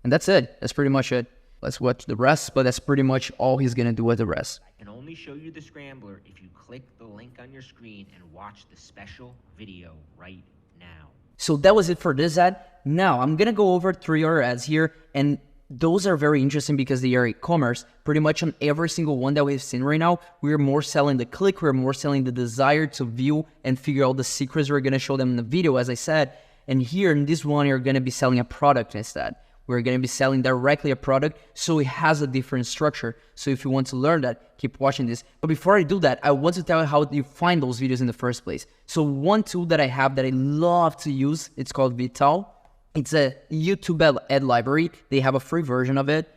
And that's it. That's pretty much it. Let's watch the rest, but that's pretty much all he's gonna do with the rest. I can only show you the scrambler if you click the link on your screen and watch the special video right now. So that was it for this ad. Now I'm gonna go over 3 other ads here, and those are very interesting because they are e-commerce. Pretty much on every single one that we've seen right now, we're more selling the click, we're more selling the desire to view and figure out the secrets we're gonna show them in the video, as I said. And here in this one, you're gonna be selling a product instead. We're going to be selling directly a product, so it has a different structure. So if you want to learn that, keep watching this. But before I do that, I want to tell you how you find those videos in the first place. So one tool that I have that I love to use, it's called Vital. It's a YouTube ad library. They have a free version of it.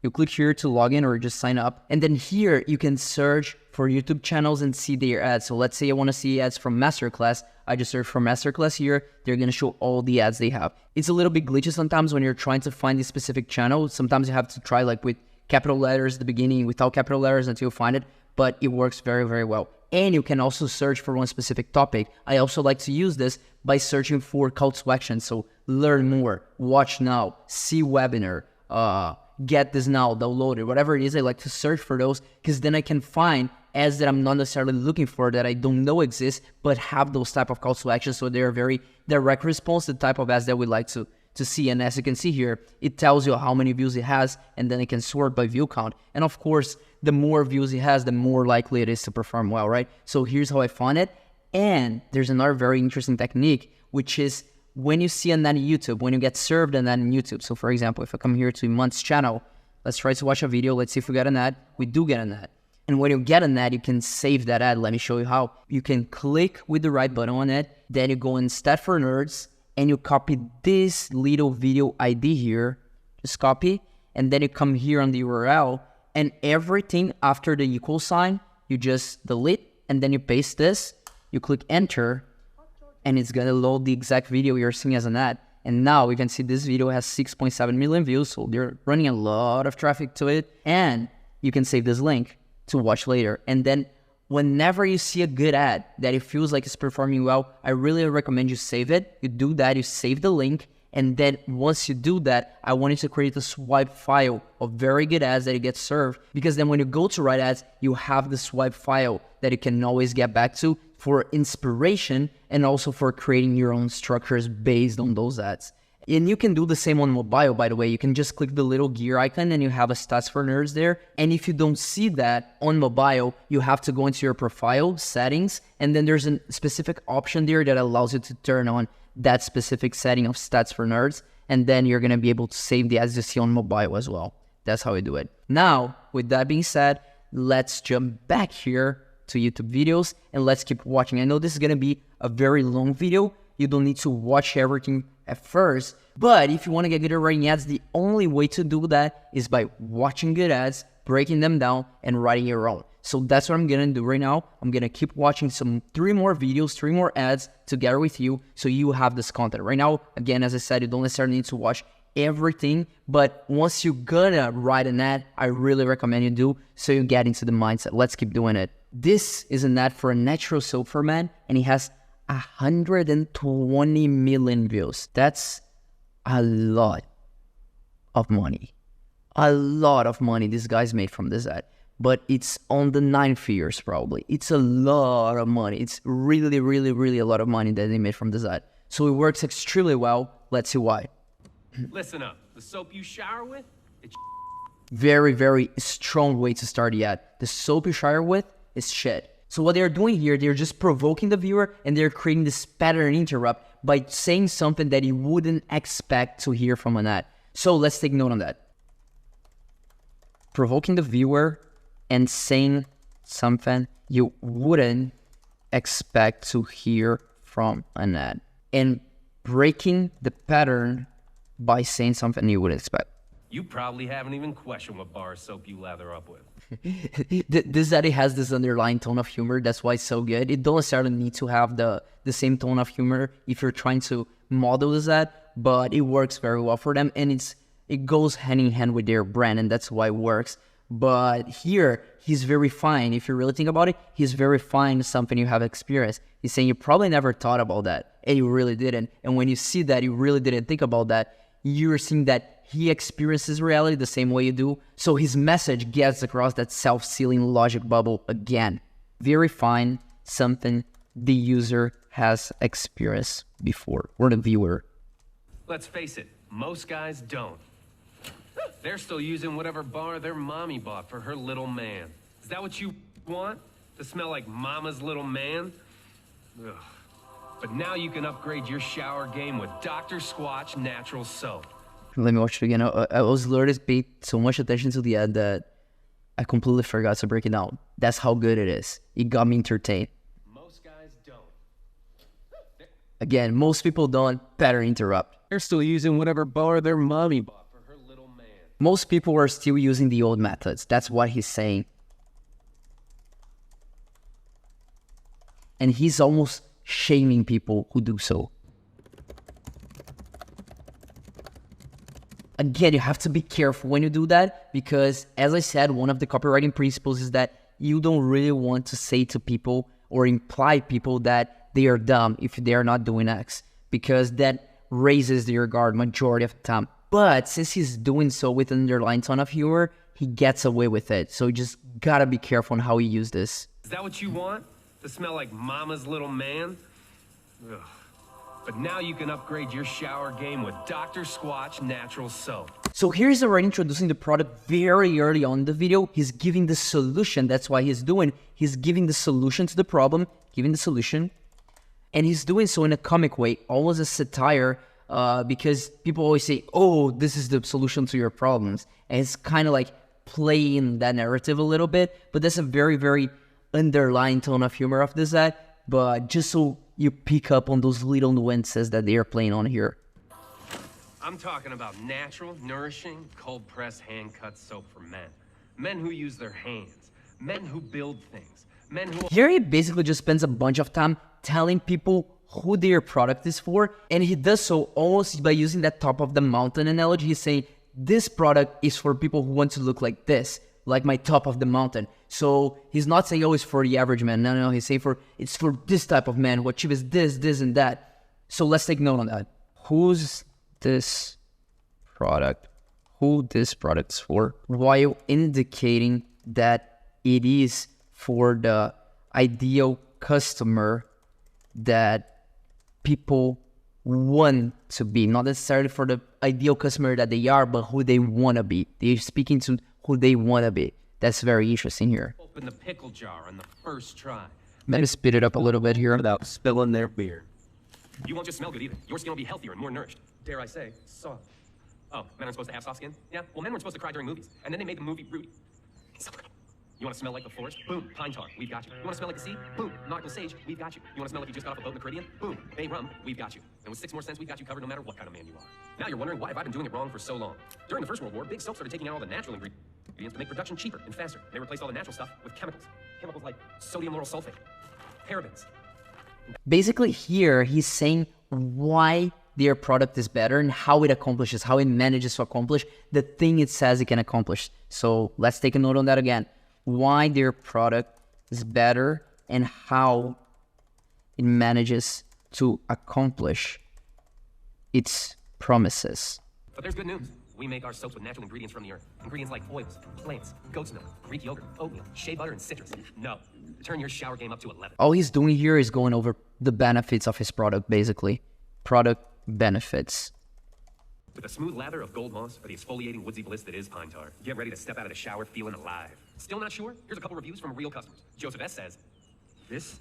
You click here to log in or just sign up. And then here you can search for YouTube channels and see their ads. So let's say I want to see ads from Masterclass. I just search for Masterclass here. They're going to show all the ads they have. It's a little bit glitchy sometimes when you're trying to find a specific channel. Sometimes you have to try like with capital letters at the beginning, without capital letters until you find it. But it works very, very well. And you can also search for one specific topic. I also like to use this by searching for call to action. So learn more, watch now, see webinar, get this now, download it, whatever it is. I like to search for those because then I can find ads that I'm not necessarily looking for, that I don't know exist, but have those type of calls to action. So they're very direct response, the type of ads that we like to see. And as you can see here, it tells you how many views it has, and then it can sort by view count. And of course, the more views it has, the more likely it is to perform well, right? So here's how I found it. And there's another very interesting technique, which is when you see an ad in YouTube, when you get served an ad in YouTube. So for example, if I come here to Iman's channel, let's try to watch a video. Let's see if we get an ad. We do get an ad. And when you get an ad, you can save that ad. Let me show you how. You can click with the right button on it. Then you go in Stat for Nerds and you copy this little video ID here. Just copy. And then you come here on the URL, and everything after the equal sign, you just delete, and then you paste this. You click enter, and it's gonna load the exact video you're seeing as an ad. And now we can see this video has 6.7 million views, so they're running a lot of traffic to it. And you can save this link to watch later. And then whenever you see a good ad that it feels like it's performing well, I really recommend you save it. You do that, you save the link, and then once you do that, I want you to create a swipe file of very good ads that you get served, because then when you go to write ads, you have the swipe file that you can always get back to for inspiration and also for creating your own structures based on those ads. And you can do the same on mobile, by the way. You can just click the little gear icon and you have a Stats for Nerds there. And if you don't see that on mobile, you have to go into your profile settings, and then there's a specific option there that allows you to turn on that specific setting of Stats for Nerds, and then you're gonna be able to save the ads you see on mobile as well. That's how we do it. Now, with that being said, let's jump back here to YouTube videos and let's keep watching. I know this is gonna be a very long video. You don't need to watch everything at first, but if you want to get good at writing ads, the only way to do that is by watching good ads, breaking them down, and writing your own. So that's what I'm gonna do right now. I'm gonna keep watching 3 more videos, 3 more ads together with you, so you have this content. Right now, again, as I said, you don't necessarily need to watch everything, but once you're gonna write an ad, I really recommend you do, so you get into the mindset. Let's keep doing it. This is an ad for a natural soap for men, and it has 120 million views. That's a lot of money. A lot of money this guy's made from this ad. But it's on the 9 figures probably. It's a lot of money. It's really, really, really a lot of money that they made from this ad. So it works extremely well. Let's see why. Listen up. The soap you shower with, it's very, very strong way to start the ad. The soap you shower with is shit. So what they're doing here, they're just provoking the viewer, and they're creating this pattern interrupt by saying something that you wouldn't expect to hear from an ad. So let's take note on that. Provoking the viewer and saying something you wouldn't expect to hear from an ad. And breaking the pattern by saying something you wouldn't expect. You probably haven't even questioned what bar of soap you lather up with. This ad has this underlying tone of humor. That's why it's so good. It don't necessarily need to have the same tone of humor if you're trying to model this ad, but it works very well for them, and it goes hand in hand with their brand, and that's why it works. But here, he's verifying. If you really think about it, he's verifying something you have experienced. He's saying you probably never thought about that, and you really didn't. And when you see that you really didn't think about that, you're seeing that he experiences reality the same way you do. So his message gets across that self-sealing logic bubble again, verifying something the user has experienced before, or the viewer. Let's face it, most guys don't. They're still using whatever bar their mommy bought for her little man. Is that what you want? To smell like mama's little man? Ugh. But now you can upgrade your shower game with Dr. Squatch Natural Soap. Let me watch it again. I was literally paying so much attention to the ad that I completely forgot to break it down. That's how good it is. It got me entertained. Most guys don't. Again, most people don't. Better interrupt. They're still using whatever bar their mommy bought for her little man. Most people are still using the old methods. That's what he's saying. And he's almost shaming people who do so. Again, you have to be careful when you do that because, as I said, one of the copywriting principles is that you don't really want to say to people or imply people that they are dumb if they are not doing X, because that raises their guard majority of the time. But since he's doing so with an underlying tone of humor, he gets away with it. So you just gotta be careful on how you use this. Is that what you want? To smell like mama's little man? Ugh. But now you can upgrade your shower game with Dr. Squatch Natural Soap. So here's already introducing the product very early on in the video. He's giving the solution. That's what he's doing. He's giving the solution to the problem, giving the solution. And he's doing so in a comic way, almost a satire, because people always say, oh, this is the solution to your problems. And it's kind of like playing that narrative a little bit. But that's a very, very underlying tone of humor of this ad. But just so you pick up on those little nuances that they are playing on here. I'm talking about natural, nourishing, cold-pressed, hand-cut soap for men. Men who use their hands. Men who build things. Men who... Here he basically just spends a bunch of time telling people who their product is for, and he does so almost by using that top of the mountain analogy. He's saying, this product is for people who want to look like this, like my top of the mountain. So he's not saying, oh, it's for the average man. No, he's saying it's for this type of man who achieves this, this, and that. So let's take note on that. Who's this product? Who this product's for? While indicating that it is for the ideal customer that people want to be. Not necessarily for the ideal customer that they are, but who they want to be. They're speaking to who they want to be. That's very interesting here. Open the pickle jar on the first try. Let me speed it up a little bit here. Without spilling their beer. You won't just smell good either. Your skin will be healthier and more nourished. Dare I say, soft. Oh, men aren't supposed to have soft skin? Yeah, well, men weren't supposed to cry during movies. And then they made the movie Rudy. So pretty. You want to smell like the forest? Boom, pine tar, we've got you. You want to smell like the sea? Boom, nautical sage, we've got you. You want to smell like you just got off a boat in the Caribbean? Boom, bay rum, we've got you. And with 6 more cents, we've got you covered no matter what kind of man you are. Now you're wondering, why have I been doing it wrong for so long? During the First World War, big soap started taking out all the natural ingredients to make production cheaper and faster. They replaced all the natural stuff with chemicals. Chemicals like sodium lauryl sulfate, parabens. Basically here, he's saying why their product is better and how it accomplishes, how it manages to accomplish the thing it says it can accomplish. So let's take a note on that again. Why their product is better and how it manages to accomplish its promises. But there's good news. We make our soaps with natural ingredients from the earth. Ingredients like oils, plants, goat's milk, Greek yogurt, oatmeal, shea butter, and citrus. No. Turn your shower game up to 11. All he's doing here is going over the benefits of his product, basically. Product benefits. With a smooth lather of gold moss or the exfoliating woodsy bliss that is pine tar, get ready to step out of the shower feeling alive. Still not sure? Here's a couple reviews from real customers. Joseph S. says, "This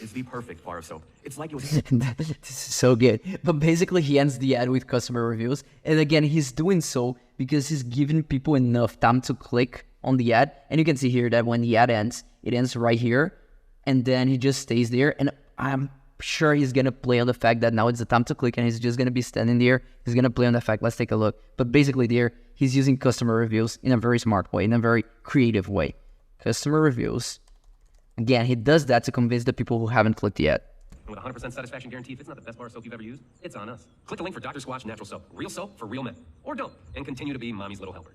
is the perfect bar of soap. It's like it was..." This is so good. But basically, he ends the ad with customer reviews. And again, he's doing so because he's giving people enough time to click on the ad. And you can see here that when the ad ends, it ends right here. And then he just stays there. And I'm sure he's going to play on the fact that now it's the time to click and he's just going to be standing there. He's going to play on the fact. Let's take a look. But basically there, he's using customer reviews in a very smart way, in a very creative way. Customer reviews. Again, he does that to convince the people who haven't clicked yet. With 100% satisfaction guarantee, if it's not the best bar of soap you've ever used, it's on us. Click the link for Dr. Squatch Natural Soap. Real soap for real men. Or don't, and continue to be mommy's little helper.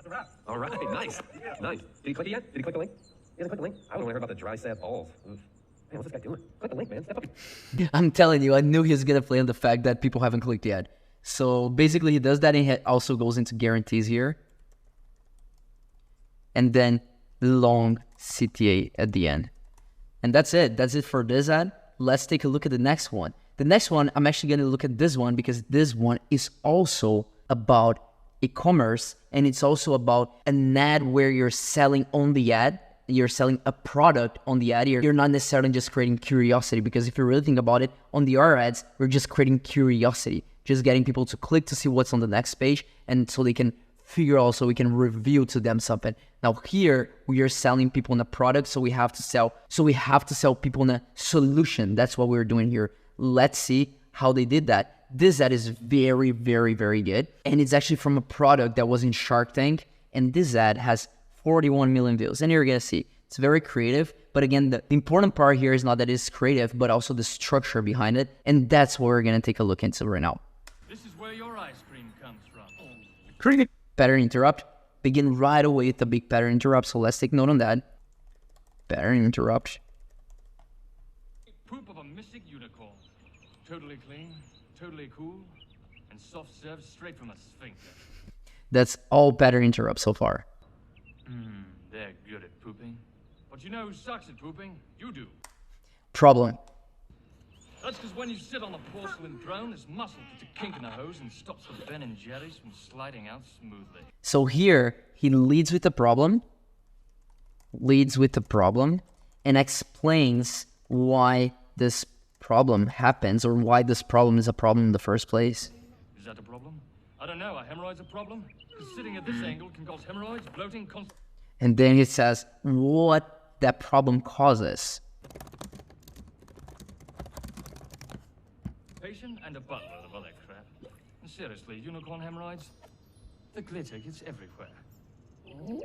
the wrap. All right, nice. Nice. Did he click it yet? Did he click the link? He hasn't clicked the link? I only heard about the dry, sad balls. Oof. Man, what's this guy doing? Click the link, man. Step up. I'm telling you, I knew he was going to play on the fact that people haven't clicked yet. So basically he does that and he also goes into guarantees here. And then long CTA at the end. And that's it. That's it for this ad. Let's take a look at the next one. The next one, I'm actually going to look at this one because this one is also about e-commerce, and it's also about an ad where you're selling on the ad. You're selling a product on the ad. You're not necessarily just creating curiosity, because if you really think about it, on the other ads, we're just creating curiosity, just getting people to click to see what's on the next page, and so they can figure out, so we can reveal to them something. Now here, we are selling people on a product, so we have to sell people on a solution. That's what we're doing here. Let's see how they did that. This ad is very, very, very good. And it's actually from a product that was in Shark Tank. And this ad has 41 million views. And you're going to see it's very creative. But again, the important part here is not that it's creative, but also the structure behind it. And that's what we're going to take a look into right now. This is where your ice cream comes from. Creative. Pattern interrupt. Begin right away with the big pattern interrupt. So let's take note on that. Pattern interrupt. Poop of a mystic unicorn. Totally clean, totally cool, and soft served straight from a sphincter. That's all pattern interrupt so far. They're good at pooping. But you know who sucks at pooping? You do. Problem. That's because when you sit on a porcelain throne, there's muscle puts a kink in the hose and stops the Ben and Jerry's from sliding out smoothly. So here, he leads with the problem, and explains why this problem happens, or why this problem is a problem in the first place. Is that a problem? I don't know. Are hemorrhoids a problem? Because sitting at this angle can cause hemorrhoids, bloating, And then he says what that problem causes. Patient and a butler of all that crap. And seriously, unicorn hemorrhoids? The glitter gets everywhere.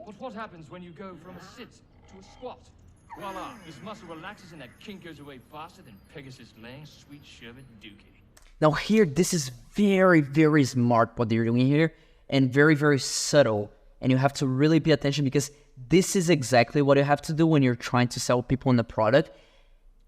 But what happens when you go from a sit to a squat? Voila, this muscle relaxes and that kink goes away faster than Pegasus laying sweet sherbet dookie. Now here, this is very, very smart what they're doing here, and very, very subtle. And you have to really pay attention, because this is exactly what you have to do when you're trying to sell people on the product.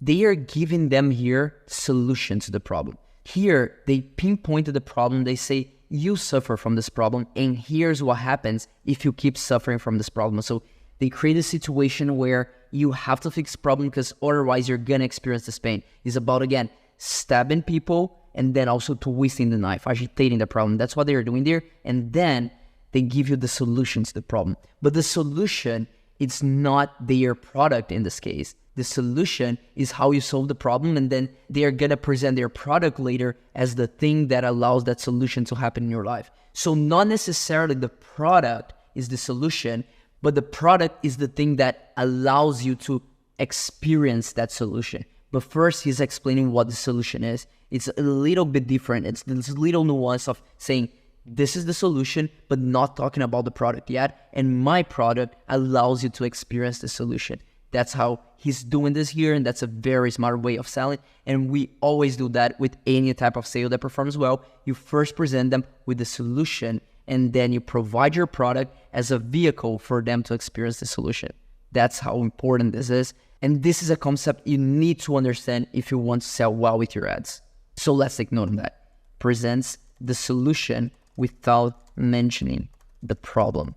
They are giving them here solution to the problem. Here, they pinpointed the problem. They say, you suffer from this problem, and here's what happens if you keep suffering from this problem. So they create a situation where you have to fix the problem, because otherwise you're going to experience this pain. It's about, again, stabbing people, and then also twisting the knife, agitating the problem. That's what they're doing there. And then they give you the solution to the problem. But the solution, it's not their product in this case. The solution is how you solve the problem, and then they are going to present their product later as the thing that allows that solution to happen in your life. So not necessarily the product is the solution, but the product is the thing that allows you to experience that solution. But first, he's explaining what the solution is. It's a little bit different. It's this little nuance of saying, this is the solution, but not talking about the product yet. And my product allows you to experience the solution. That's how he's doing this here, and that's a very smart way of selling. And we always do that with any type of sale that performs well. You first present them with the solution, and then you provide your product as a vehicle for them to experience the solution. That's how important this is. And this is a concept you need to understand if you want to sell well with your ads. So let's take note of that. Presents the solution without mentioning the problem.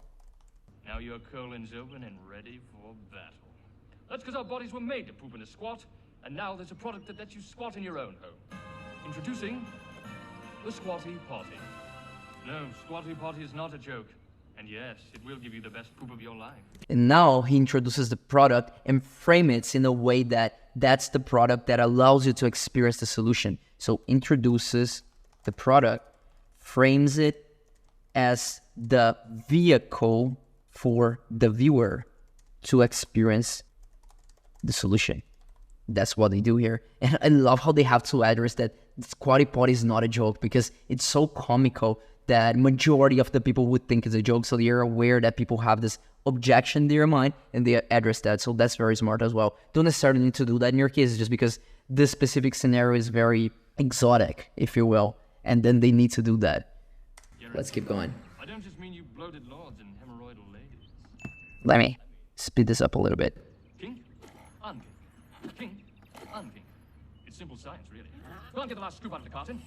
Now your colon's open and ready for battle. That's because our bodies were made to poop in a squat, and now there's a product that lets you squat in your own home. Introducing the Squatty Potty. No, Squatty Potty is not a joke. And yes, it will give you the best poop of your life. And now he introduces the product and frame it in a way that that's the product that allows you to experience the solution. So introduces the product, frames it as the vehicle for the viewer to experience the solution. That's what they do here. And I love how they have to address that Squatty Potty is not a joke, because it's so comical that majority of the people would think it's a joke. So they're aware that people have this objection in their mind, and they address that. So that's very smart as well. Don't necessarily need to do that in your case, just because this specific scenario is very exotic, if you will. And then they need to do that. Let's keep going. I don't just mean you bloated lords and hemorrhoidal ladies. Let me speed this up a little bit. Kink, unkink. Kink, unkink. It's simple science, really. Can't get the last scoop out of the carton.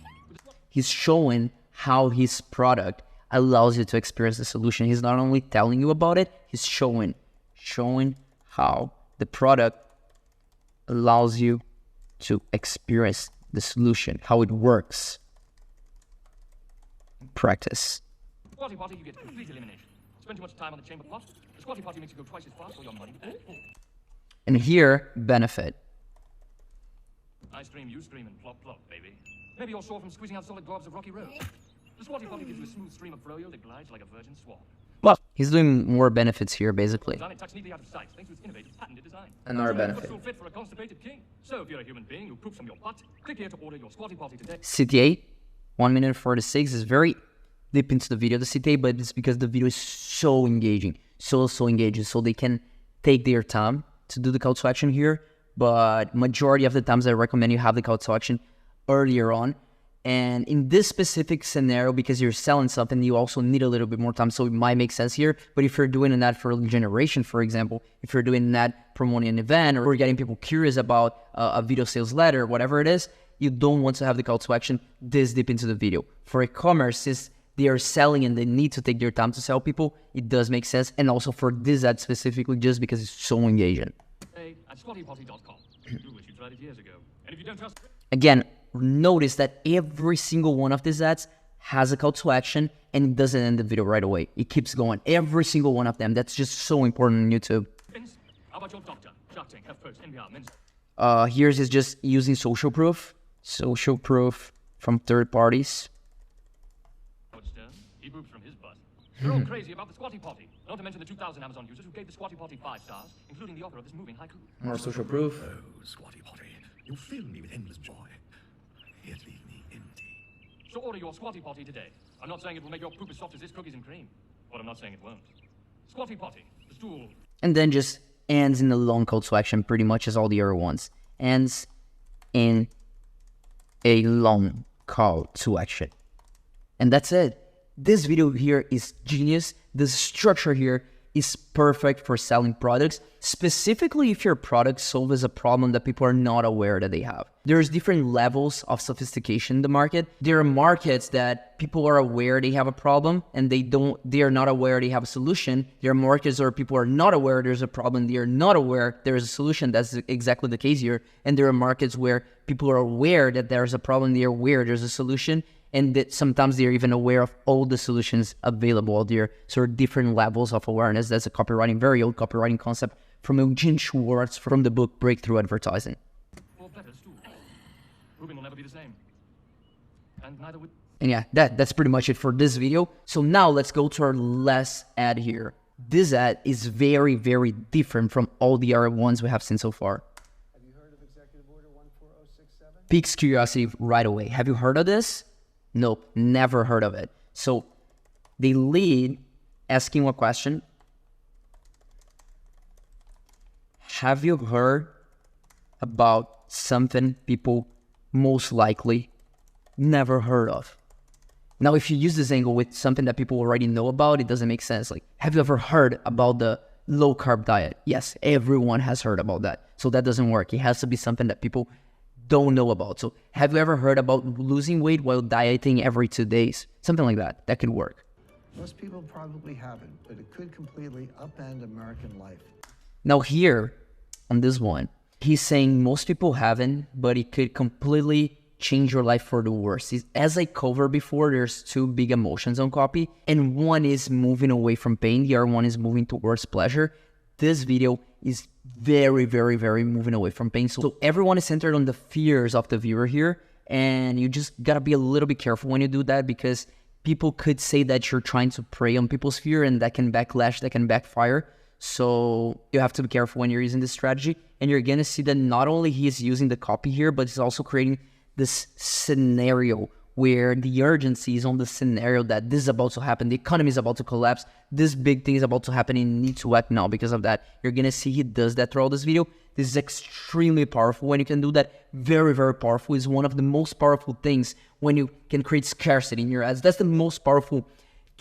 He's showing how his product allows you to experience the solution. He's not only telling you about it, he's showing how the product allows you to experience the solution, how it works in practice. Squatty potty, you get complete elimination. Spend too much time on the chamber pot. The squatty potty makes you go twice as fast for your money. And here, benefit. I stream, you stream, and plop plop, baby. Maybe you're sore from squeezing out solid globs of rocky road. The squatty potty gives you a smooth stream of froyo that glides like a virgin swan. Well, he's doing more benefits here, basically. It tucks neatly out of sight thanks to its innovative patented design. Another benefit. It's fit for a constipated king. So if you're a human being who poops from your butt, click here to order your squatty potty today. CTA, 1 minute 46 is very deep into the video, the CTA, but it's because the video is so engaging, so engaging, so they can take their time to do the call to action here. But majority of the times I recommend you have the call to action earlier on. And in this specific scenario, because you're selling something, you also need a little bit more time. So it might make sense here. But if you're doing an ad for lead generation, for example, if you're doing an ad promoting an event or getting people curious about a video sales letter, whatever it is, you don't want to have the call to action this deep into the video. For e-commerce, since they are selling and they need to take their time to sell people, it does make sense. And also for this ad specifically, just because it's so engaging. At squattypotty.com. Do what you tried it years ago. And if you don't trust... Again, notice that every single one of these ads has a call to action and it doesn't end the video right away. It keeps going. Every single one of them. That's just so important on YouTube. How about your doctor? Shark Tank, HuffPost, NPR, Men's... Here's is just using social proof. Social proof from third parties. He poops from his butt. They're all crazy about the squatty potty. Not to mention the 2,000 Amazon users who gave the squatty potty 5 stars, including the author of this moving haiku. More social proof. Oh, squatty potty, you fill me with endless joy. Yet leave me empty. So order your squatty potty today. I'm not saying it will make your poop as soft as this cookies and cream, but I'm not saying it won't. Squatty potty, the stool. And then just ends in a long call to action, pretty much as all the other ones. Ends in a long call to action. And that's it. This video here is genius. The structure here is perfect for selling products, specifically if your product solves a problem that people are not aware that they have. There's different levels of sophistication in the market. There are markets that people are aware they have a problem and they are not aware they have a solution. There are markets where people are not aware there's a problem, they are not aware there's a solution. That's exactly the case here. And there are markets where people are aware that there's a problem, they are aware there's a solution, and that sometimes they're even aware of all the solutions available out there. So different levels of awareness. That's a copywriting, very old copywriting concept from Eugene Schwartz from the book Breakthrough Advertising. Or better, stool. Pooping will never be the same. And neither would... And yeah, that's pretty much it for this video. So now let's go to our last ad here. This ad is very, very different from all the other ones we have seen so far. Have you heard of Executive Order 14067? Piques curiosity right away. Have you heard of this? Nope, never heard of it. So they lead asking a question. Have you heard about something people most likely never heard of? Now, if you use this angle with something that people already know about, it doesn't make sense. Like, have you ever heard about the low carb diet? Yes, everyone has heard about that. So that doesn't work. It has to be something that people don't know about. So have you ever heard about losing weight while dieting every 2 days? Something like that. That could work. Most people probably haven't, but it could completely upend American life. Now here, on this one, he's saying most people haven't, but it could completely change your life for the worse. As I covered before, there's 2 big emotions on copy, and one is moving away from pain, the other one is moving towards pleasure. This video is very, very, very moving away from pain. So everyone is centered on the fears of the viewer here, and you just gotta be a little bit careful when you do that, because people could say that you're trying to prey on people's fear, and that can backlash, that can backfire. So you have to be careful when you're using this strategy. And you're gonna see that not only he is using the copy here, but he's also creating this scenario where the urgency is on the scenario that this is about to happen. The economy is about to collapse. This big thing is about to happen and you need to act now because of that. You're going to see he does that throughout this video. This is extremely powerful when you can do that. Very, very powerful. It's one of the most powerful things when you can create scarcity in your ads. That's the most powerful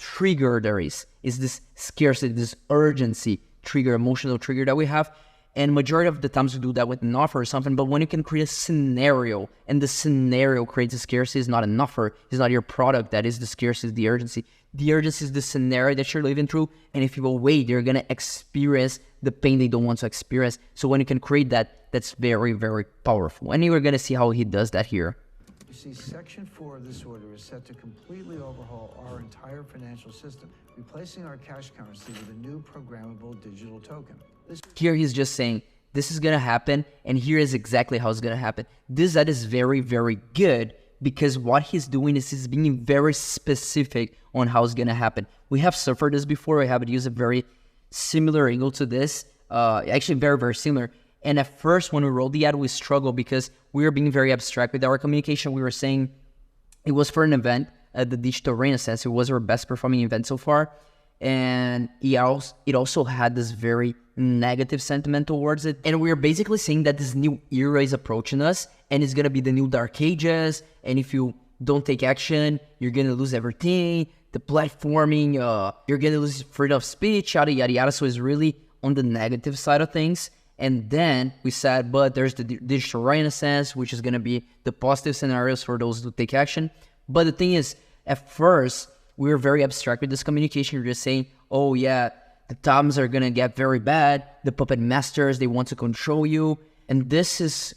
trigger there is this scarcity, this urgency trigger, emotional trigger that we have. And majority of the times we do that with an offer or something, but when you can create a scenario and the scenario creates a scarcity, it's not an offer, it's not your product that is the scarcity, the urgency. The urgency is the scenario that you're living through, and if people wait, they're gonna experience the pain they don't want to experience. So when you can create that, that's very, very powerful. And you're gonna see how he does that here. You see, Section 4 of this order is set to completely overhaul our entire financial system, replacing our cash currency with a new programmable digital token. Here he's just saying, this is going to happen, and here is exactly how it's going to happen. That is very, very good, because what he's doing is he's being very specific on how it's going to happen. We have suffered this before. I have used a very similar angle to this, actually very, very similar. And at first, when we rolled the ad, we struggled because we were being very abstract with our communication. We were saying it was for an event, the Digital Renaissance. It was our best performing event so far. And it also had this very negative sentiment towards it. And we were basically saying that this new era is approaching us, and it's going to be the new Dark Ages. And if you don't take action, you're going to lose everything. The platforming, you're going to lose freedom of speech, yada, yada, yada. So it's really on the negative side of things. And then we said, but there's the Digital Renaissance, which is going to be the positive scenarios for those who take action. But the thing is, at first, we were very abstract with this communication. We're just saying, oh yeah, the times are going to get very bad. The puppet masters, they want to control you. And this is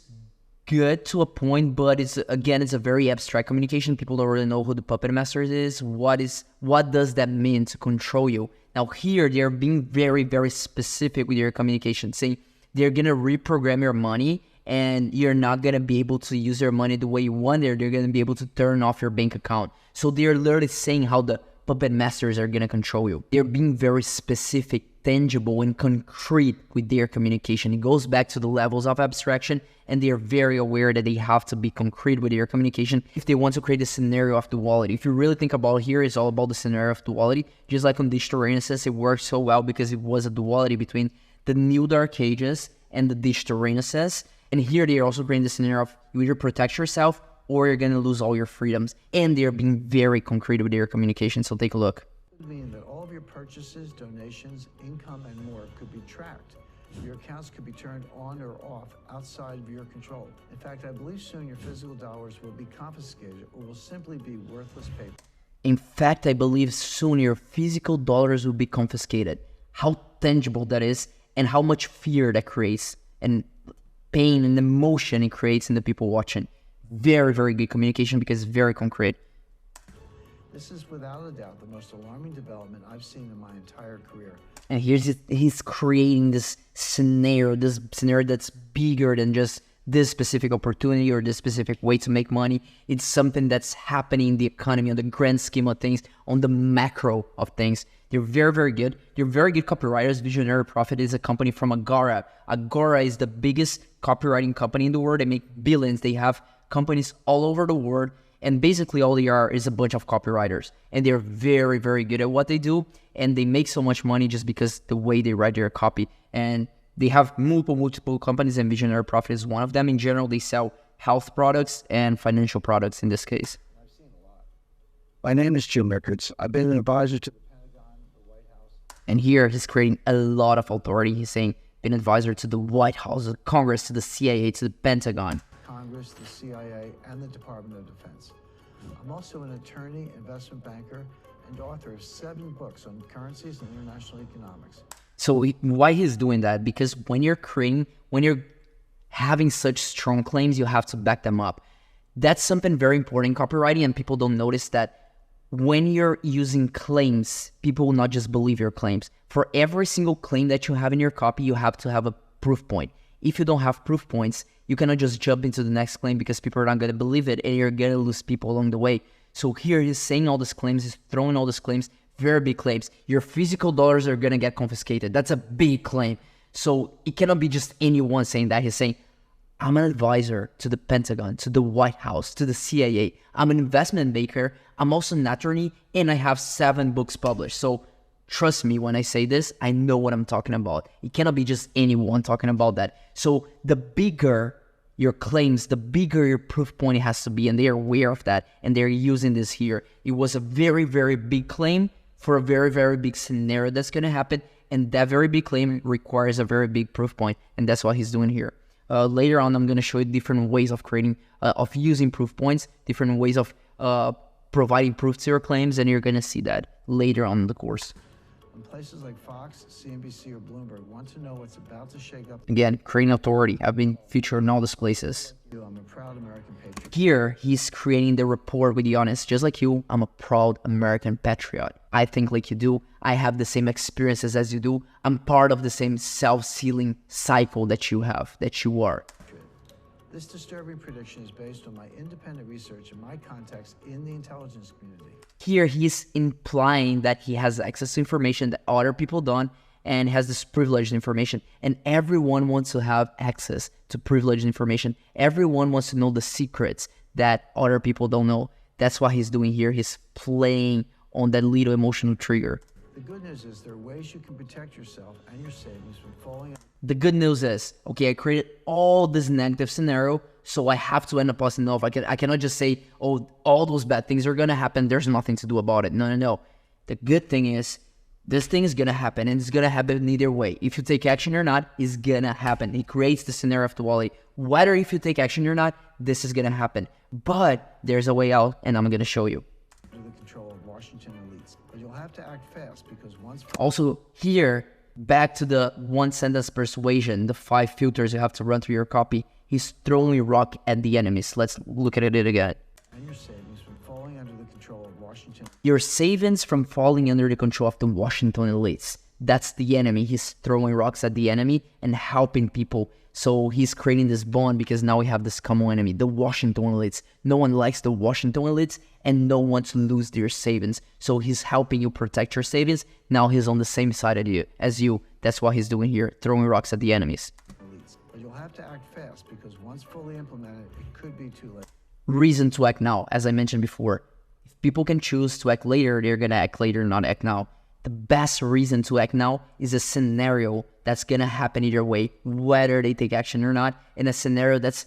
good to a point, but it's a very abstract communication. People don't really know who the puppet masters is. What does that mean to control you? Now here, they're being very, very specific with your communication, saying they're going to reprogram your money, and you're not going to be able to use your money the way you want it. They're going to be able to turn off your bank account. So they're literally saying how the puppet masters are going to control you. They're being very specific, tangible, and concrete with their communication. It goes back to the levels of abstraction, and they are very aware that they have to be concrete with their communication if they want to create a scenario of duality. If you really think about here, it's all about the scenario of duality. Just like on Digital Renaissance, it worked so well because it was a duality between the new Dark Ages and the Digital Renaissance. And here they are also creating the scenario of you either protect yourself or you're going to lose all your freedoms. And they're being very concrete with their communication. So take a look. It would mean that all of your purchases, donations, income, and more could be tracked. Your accounts could be turned on or off outside of your control. In fact, I believe soon your physical dollars will be confiscated or will simply be worthless paper. In fact, I believe soon your physical dollars will be confiscated. How tangible that is, and how much fear that creates, and pain and emotion it creates in the people watching. Very, very good communication because it's very concrete. This is without a doubt the most alarming development I've seen in my entire career. And he's creating this scenario that's bigger than just this specific opportunity or this specific way to make money. It's something that's happening in the economy, on the grand scheme of things, on the macro of things. They're very, very good. They're very good copywriters. Visionary Profit is a company from Agora. Agora is the biggest copywriting company in the world. They make billions. They have companies all over the world. And basically all they are is a bunch of copywriters. And they're very, very good at what they do. And they make so much money just because the way they write their copy. And they have multiple companies, and Visionary Profit is one of them. In general, they sell health products and financial products in this case. My name is Jim Rickards. I've been an advisor to the Pentagon, the White House. And here he's creating a lot of authority. He's saying, been advisor to the White House, the Congress, to the CIA, to the Pentagon. Congress, the CIA, and the Department of Defense. I'm also an attorney, investment banker, and author of 7 books on currencies and international economics. So why he's doing that? Because when you're having such strong claims, you have to back them up. That's something very important in copywriting, and people don't notice that when you're using claims, people will not just believe your claims. For every single claim that you have in your copy, you have to have a proof point. If you don't have proof points, you cannot just jump into the next claim because people are not going to believe it, and you're going to lose people along the way. So here he's saying all these claims, he's throwing all these claims, very big claims. Your physical dollars are going to get confiscated. That's a big claim. So it cannot be just anyone saying that. He's saying, I'm an advisor to the Pentagon, to the White House, to the CIA. I'm an investment banker. I'm also an attorney, and I have 7 books published. So trust me when I say this, I know what I'm talking about. It cannot be just anyone talking about that. So the bigger your claims, the bigger your proof point has to be, and they're aware of that, and they're using this here. It was a very, very big claim for a very, very big scenario that's going to happen. And that very big claim requires a very big proof point. And that's what he's doing here. Later on, I'm going to show you different ways of creating, of using proof points, different ways of providing proof to your claims. And you're going to see that later on in the course. When places like Fox, CNBC, or Bloomberg want to know what's about to shake up... Again, creating authority. I've been featured in all these places. I'm a proud American patriot. Here, he's creating the rapport with the audience. Just like you, I'm a proud American patriot. I think like you do. I have the same experiences as you do. I'm part of the same self-sealing cycle that you have, that you are. This disturbing prediction is based on my independent research and my contacts in the intelligence community. Here, he's implying that he has access to information that other people don't, and has this privileged information. And everyone wants to have access to privileged information. Everyone wants to know the secrets that other people don't know. That's what he's doing here. He's playing on that little emotional trigger. The good news is there are ways you can protect yourself and your savings from falling... The good news is, okay, I created all this negative scenario, so I have to end up positive enough. I cannot just say, oh, all those bad things are going to happen. There's nothing to do about it. No. The good thing is, this thing is going to happen, and it's going to happen either way. If you take action or not, it's going to happen. He creates the scenario of the Wall-E. Whether if you take action or not, this is going to happen. But there's a way out, and I'm going to show you. ...under the control of Washington elites. But you'll have to act fast, because once... Also, here, back to the one-sentence persuasion, the 5 filters you have to run through your copy. He's throwing rock at the enemies. Let's look at it again. And your savings from falling under the control of Washington... Your savings from falling under the control of the Washington elites. That's the enemy. He's throwing rocks at the enemy and helping people. So he's creating this bond because now we have this common enemy, the Washington elites. No one likes the Washington elites, and no one wants to lose their savings. So he's helping you protect your savings. Now he's on the same side as you. That's what he's doing here, throwing rocks at the enemies. But you'll have to act fast, because once fully implemented, it could be too late. Reason to act now, as I mentioned before. If people can choose to act later, they're going to act later, not act now. The best reason to act now is a scenario that's going to happen either way, whether they take action or not, in a scenario that's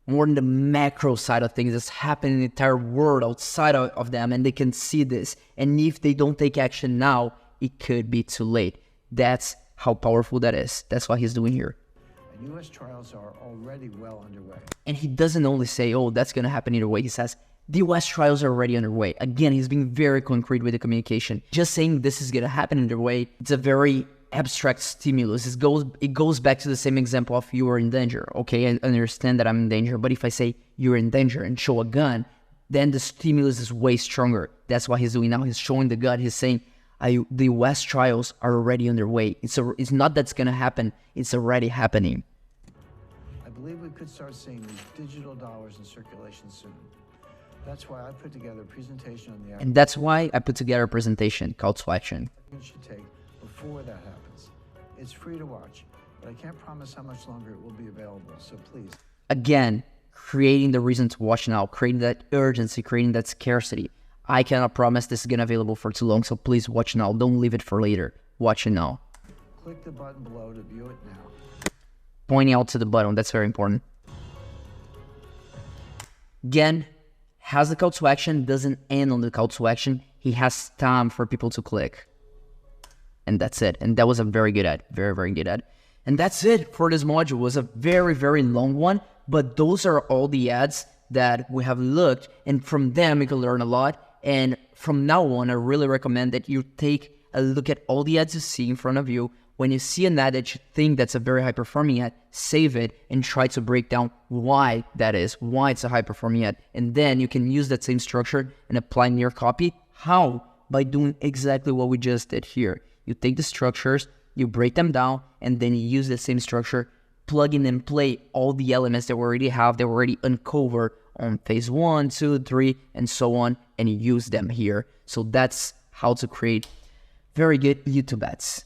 more in the macro side of things, that's happening in the entire world outside of them, and they can see this. And if they don't take action now, it could be too late. That's how powerful that is. That's what he's doing here. And U.S. trials are already well underway. And he doesn't only say, oh, that's going to happen either way. He says, the US trials are already underway. Again, he's being very concrete with the communication. Just saying this is going to happen either way, it's a very abstract stimulus. It goes back to the same example of you are in danger. Okay, I understand that I'm in danger, but if I say you're in danger and show a gun, then the stimulus is way stronger. That's what he's doing now. He's showing the gun. He's saying the US trials are already underway. It's not that's going to happen. It's already happening. I believe we could start seeing these digital dollars in circulation soon. That's why I put together a presentation on the... And that's why I put together a presentation, call to action. ...you should take before that happens. It's free to watch, but I can't promise how much longer it will be available, so please. Again, creating the reason to watch now, creating that urgency, creating that scarcity. I cannot promise this is going to be available for too long, so please watch now. Don't leave it for later. Watch it now. Click the button below to view it now. Pointing out to the button, that's very important. Again, has the call to action, doesn't end on the call to action. He has time for people to click. And that's it. And that was a very good ad. Very, very good ad. And that's it for this module. It was a very, very long one. But those are all the ads that we have looked. And from them, you can learn a lot. And from now on, I really recommend that you take a look at all the ads you see in front of you. When you see an ad that you think that's a very high-performing ad, save it and try to break down why that is, why it's a high-performing ad. And then you can use that same structure and apply in your copy. How? By doing exactly what we just did here. You take the structures, you break them down, and then you use the same structure, plug in and play all the elements that we already have, that we already uncovered on phase 1, 2, 3, and so on, and you use them here. So that's how to create very good YouTube ads.